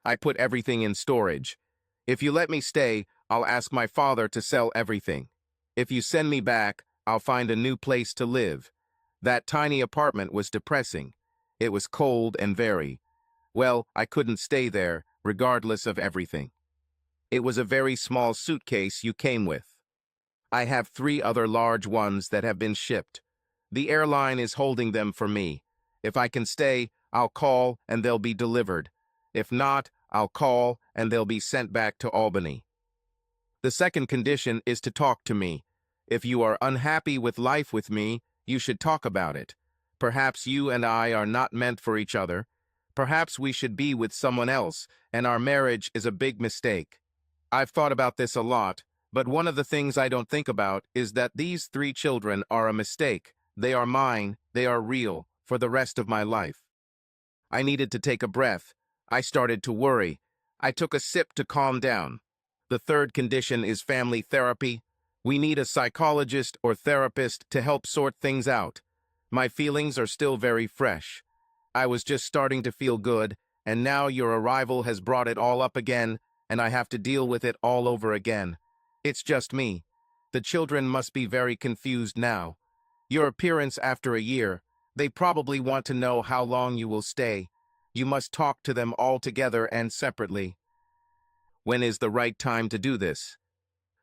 I put everything in storage. If you let me stay, I'll ask my father to sell everything. If you send me back, I'll find a new place to live. That tiny apartment was depressing. It was cold and well, I couldn't stay there, regardless of everything. It was a very small suitcase you came with. I have 3 other large ones that have been shipped. The airline is holding them for me. If I can stay, I'll call and they'll be delivered. If not, I'll call and they'll be sent back to Albany. The second condition is to talk to me. If you are unhappy with life with me, you should talk about it. Perhaps you and I are not meant for each other. Perhaps we should be with someone else, and our marriage is a big mistake. I've thought about this a lot, but one of the things I don't think about is that these 3 children are a mistake. They are mine, they are real, for the rest of my life. I needed to take a breath. I started to worry. I took a sip to calm down. The third condition is family therapy. We need a psychologist or therapist to help sort things out. My feelings are still very fresh. I was just starting to feel good, and now your arrival has brought it all up again, and I have to deal with it all over again. It's just me. The children must be very confused now. Your appearance after a year, they probably want to know how long you will stay. You must talk to them all together and separately. When is the right time to do this?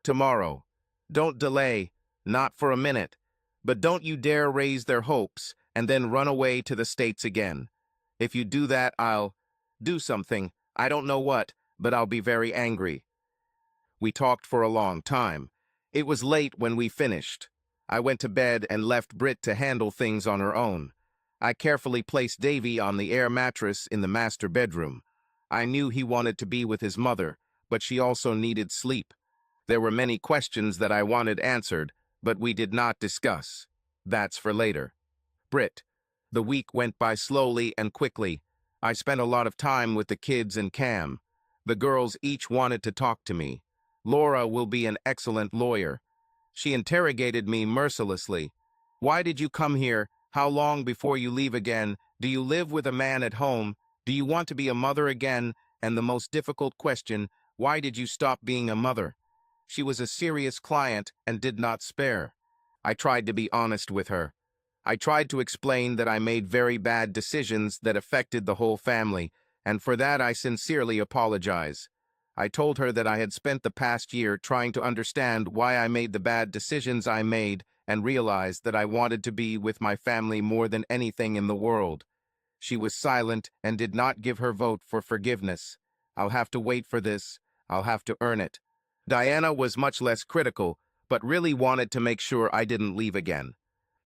Tomorrow. Don't delay, not for a minute. But don't you dare raise their hopes and then run away to the States again. If you do that, I'll do something. I don't know what, but I'll be very angry. We talked for a long time. It was late when we finished. I went to bed and left Britt to handle things on her own. I carefully placed Davy on the air mattress in the master bedroom. I knew he wanted to be with his mother, but she also needed sleep. There were many questions that I wanted answered, but we did not discuss. That's for later. Britt. The week went by slowly and quickly. I spent a lot of time with the kids and Cam. The girls each wanted to talk to me. Laura will be an excellent lawyer. She interrogated me mercilessly. Why did you come here? How long before you leave again? Do you live with a man at home? Do you want to be a mother again? And the most difficult question, why did you stop being a mother? She was a serious client and did not spare. I tried to be honest with her. I tried to explain that I made very bad decisions that affected the whole family, and for that I sincerely apologize. I told her that I had spent the past year trying to understand why I made the bad decisions I made and realized that I wanted to be with my family more than anything in the world. She was silent and did not give her vote for forgiveness. I'll have to wait for this. I'll have to earn it. Diana was much less critical, but really wanted to make sure I didn't leave again.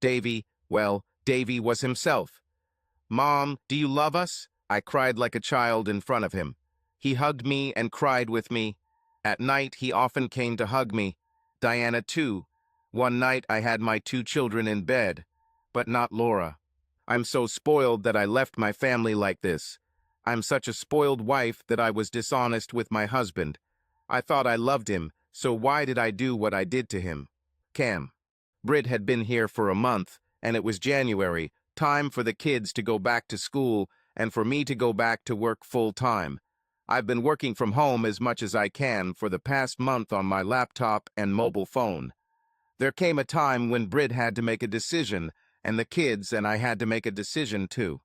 Davy was himself. Mom, do you love us? I cried like a child in front of him. He hugged me and cried with me. At night, he often came to hug me. Diana, too. One night, I had my 2 children in bed, but not Laura. I'm so spoiled that I left my family like this. I'm such a spoiled wife that I was dishonest with my husband. I thought I loved him, so why did I do what I did to him? Cam. Britt had been here for a month, and it was January, time for the kids to go back to school and for me to go back to work full-time. I've been working from home as much as I can for the past month on my laptop and mobile phone. There came a time when Britt had to make a decision, and the kids and I had to make a decision too.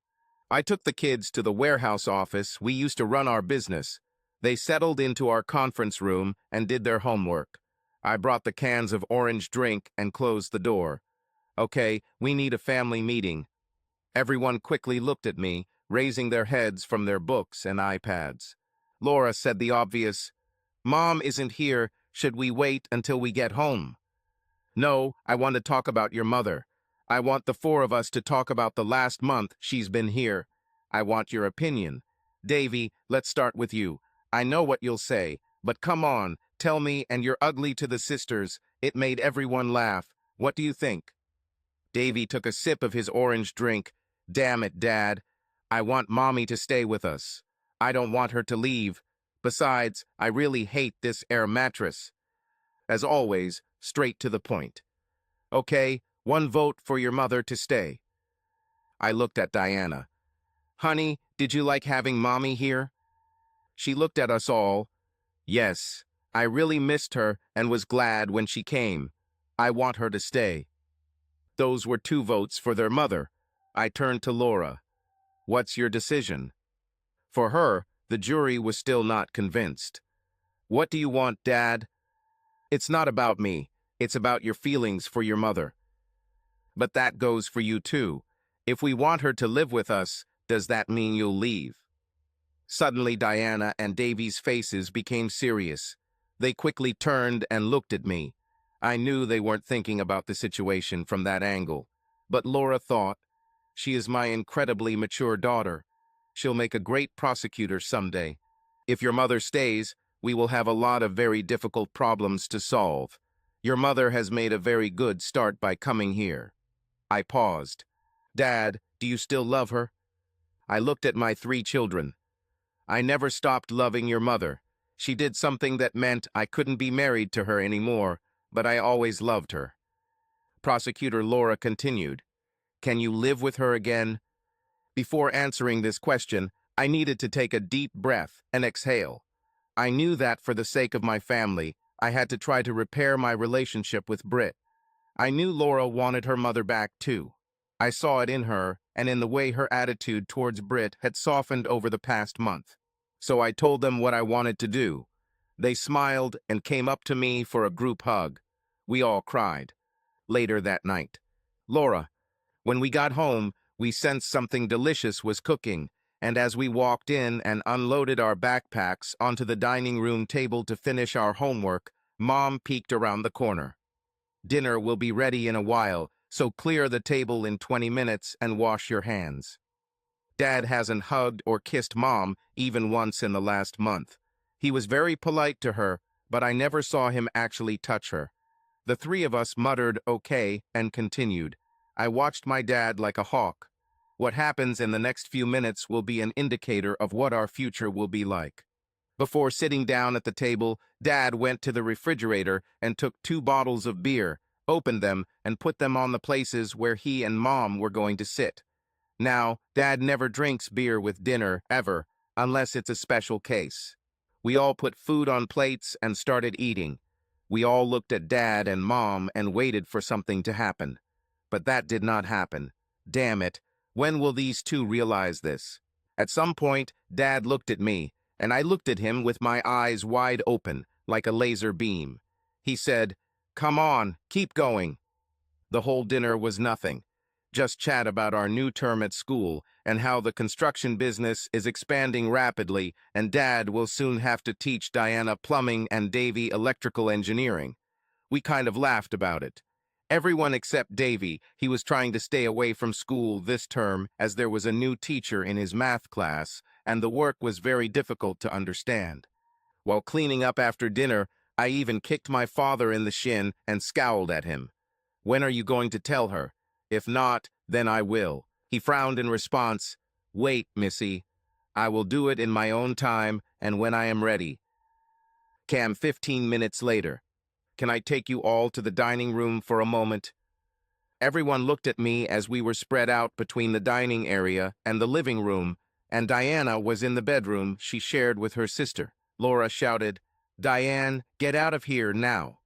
I took the kids to the warehouse office we used to run our business. They settled into our conference room and did their homework. I brought the cans of orange drink and closed the door. Okay, we need a family meeting. Everyone quickly looked at me, raising their heads from their books and iPads. Laura said the obvious, "Mom isn't here. Should we wait until we get home?" "No, I want to talk about your mother. I want the four of us to talk about the last month she's been here. I want your opinion. Davy, let's start with you. I know what you'll say, but come on, tell me, and you're ugly to the sisters. It made everyone laugh. What do you think?" Davy took a sip of his orange drink. "Damn it, Dad. I want Mommy to stay with us. I don't want her to leave. Besides, I really hate this air mattress." As always, straight to the point. "Okay, one vote for your mother to stay." I looked at Diana. "Honey, did you like having Mommy here?" She looked at us all. "Yes, I really missed her and was glad when she came. I want her to stay." Those were 2 votes for their mother. I turned to Laura. "What's your decision?" For her, the jury was still not convinced. "What do you want, Dad?" "It's not about me. It's about your feelings for your mother." "But that goes for you too. If we want her to live with us, does that mean you'll leave?" Suddenly, Diana and Davy's faces became serious. They quickly turned and looked at me. I knew they weren't thinking about the situation from that angle. But Laura thought, "She is my incredibly mature daughter. She'll make a great prosecutor someday. If your mother stays, we will have a lot of very difficult problems to solve. Your mother has made a very good start by coming here." I paused. "Dad, do you still love her?" I looked at my 3 children. "I never stopped loving your mother. She did something that meant I couldn't be married to her anymore, but I always loved her." Prosecutor Laura continued, "Can you live with her again?" Before answering this question, I needed to take a deep breath and exhale. I knew that for the sake of my family, I had to try to repair my relationship with Britt. I knew Laura wanted her mother back too. I saw it in her and in the way her attitude towards Britt had softened over the past month. So I told them what I wanted to do. They smiled and came up to me for a group hug. We all cried. Later that night, "Laura, when we got home, we sensed something delicious was cooking, and as we walked in and unloaded our backpacks onto the dining room table to finish our homework, Mom peeked around the corner. 'Dinner will be ready in a while, so clear the table in 20 minutes and wash your hands.' Dad hasn't hugged or kissed Mom even once in the last month. He was very polite to her, but I never saw him actually touch her. The 3 of us muttered okay and continued. I watched my dad like a hawk. What happens in the next few minutes will be an indicator of what our future will be like. Before sitting down at the table, Dad went to the refrigerator and took 2 bottles of beer, opened them, and put them on the places where he and Mom were going to sit. Now, Dad never drinks beer with dinner, ever, unless it's a special case. We all put food on plates and started eating. We all looked at Dad and Mom and waited for something to happen. But that did not happen. Damn it, when will these 2 realize this? At some point, Dad looked at me, and I looked at him with my eyes wide open, like a laser beam. He said, "Come on, keep going." The whole dinner was nothing. Just chat about our new term at school and how the construction business is expanding rapidly and Dad will soon have to teach Diana plumbing and Davy electrical engineering. We kind of laughed about it. Everyone except Davy, he was trying to stay away from school this term as there was a new teacher in his math class and the work was very difficult to understand. While cleaning up after dinner, I even kicked my father in the shin and scowled at him. "When are you going to tell her? If not, then I will." He frowned in response. "Wait, Missy. I will do it in my own time and when I am ready." 15 minutes later. "Can I take you all to the dining room for a moment?" Everyone looked at me as we were spread out between the dining area and the living room, and Diana was in the bedroom she shared with her sister. Laura shouted, "Diane, get out of here now."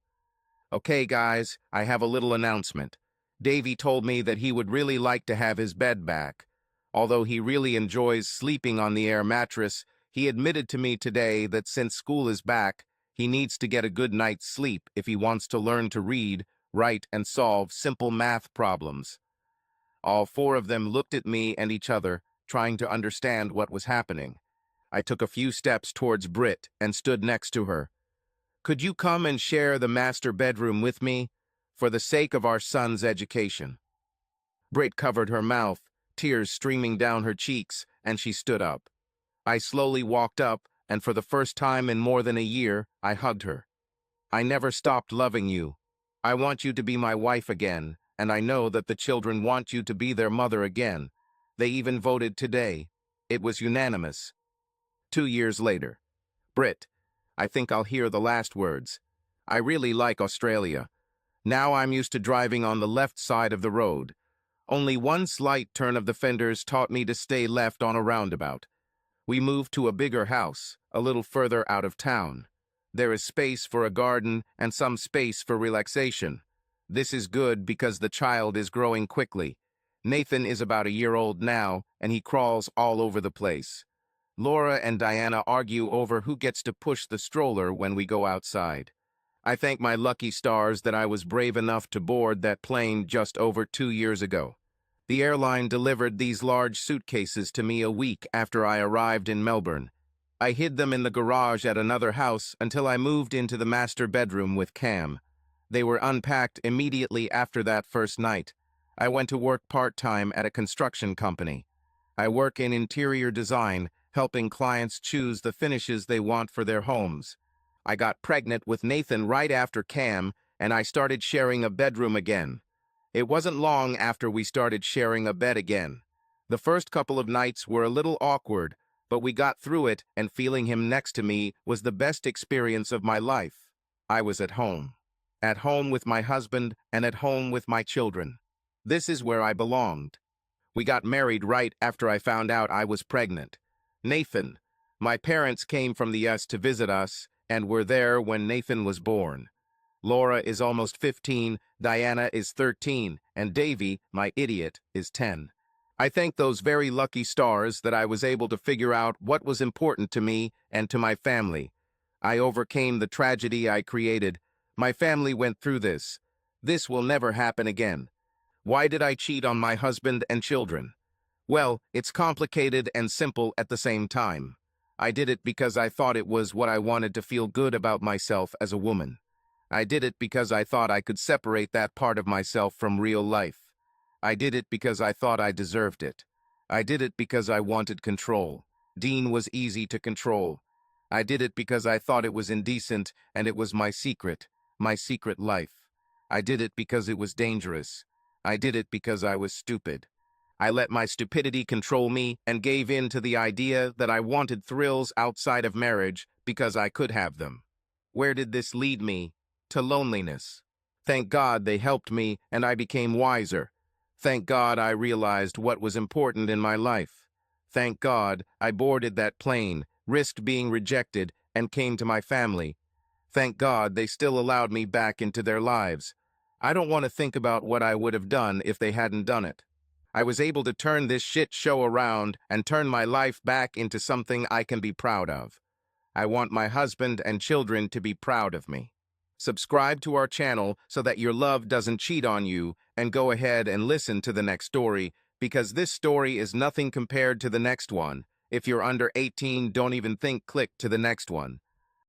"Okay, guys, I have a little announcement. Davy told me that he would really like to have his bed back. Although he really enjoys sleeping on the air mattress, he admitted to me today that since school is back, he needs to get a good night's sleep if he wants to learn to read, write, and solve simple math problems. All four of them looked at me and each other, trying to understand what was happening. I took a few steps towards Brit and stood next to her. "Could you come and share the master bedroom with me, for the sake of our son's education?" Brit covered her mouth, tears streaming down her cheeks, and she stood up. I slowly walked up, and for the first time in more than a year, I hugged her. "I never stopped loving you. I want you to be my wife again, and I know that the children want you to be their mother again. They even voted today. It was unanimous." 2 years later. "Brit, I think I'll hear the last words. I really like Australia. Now I'm used to driving on the left side of the road. Only one slight turn of the fenders taught me to stay left on a roundabout. We moved to a bigger house, a little further out of town. There is space for a garden and some space for relaxation. This is good because the child is growing quickly. Nathan is about a year old now, and he crawls all over the place. Laura and Diana argue over who gets to push the stroller when we go outside. I thank my lucky stars that I was brave enough to board that plane just over 2 years ago. The airline delivered these large suitcases to me a week after I arrived in Melbourne. I hid them in the garage at another house until I moved into the master bedroom with Cam. They were unpacked immediately after that first night. I went to work part-time at a construction company. I work in interior design, helping clients choose the finishes they want for their homes. I got pregnant with Nathan right after Cam, and I started sharing a bedroom again. It wasn't long after we started sharing a bed again. The first couple of nights were a little awkward, but we got through it, and feeling him next to me was the best experience of my life. I was at home. At home with my husband and at home with my children. This is where I belonged. We got married right after I found out I was pregnant. Nathan. My parents came from the US to visit us and were there when Nathan was born. Laura is almost 15, Diana is 13, and Davy, my idiot, is 10. I thank those very lucky stars that I was able to figure out what was important to me and to my family. I overcame the tragedy I created. My family went through this. This will never happen again. Why did I cheat on my husband and children? Well, it's complicated and simple at the same time. I did it because I thought it was what I wanted to feel good about myself as a woman. I did it because I thought I could separate that part of myself from real life. I did it because I thought I deserved it. I did it because I wanted control. Dean was easy to control. I did it because I thought it was indecent and it was my secret life. I did it because it was dangerous. I did it because I was stupid. I let my stupidity control me and gave in to the idea that I wanted thrills outside of marriage because I could have them. Where did this lead me? To loneliness. Thank God they helped me and I became wiser. Thank God I realized what was important in my life. Thank God I boarded that plane, risked being rejected, and came to my family. Thank God they still allowed me back into their lives. I don't want to think about what I would have done if they hadn't done it. I was able to turn this shit show around and turn my life back into something I can be proud of. I want my husband and children to be proud of me. Subscribe to our channel so that your love doesn't cheat on you, and go ahead and listen to the next story, because this story is nothing compared to the next one. If you're under 18, don't even think click to the next one.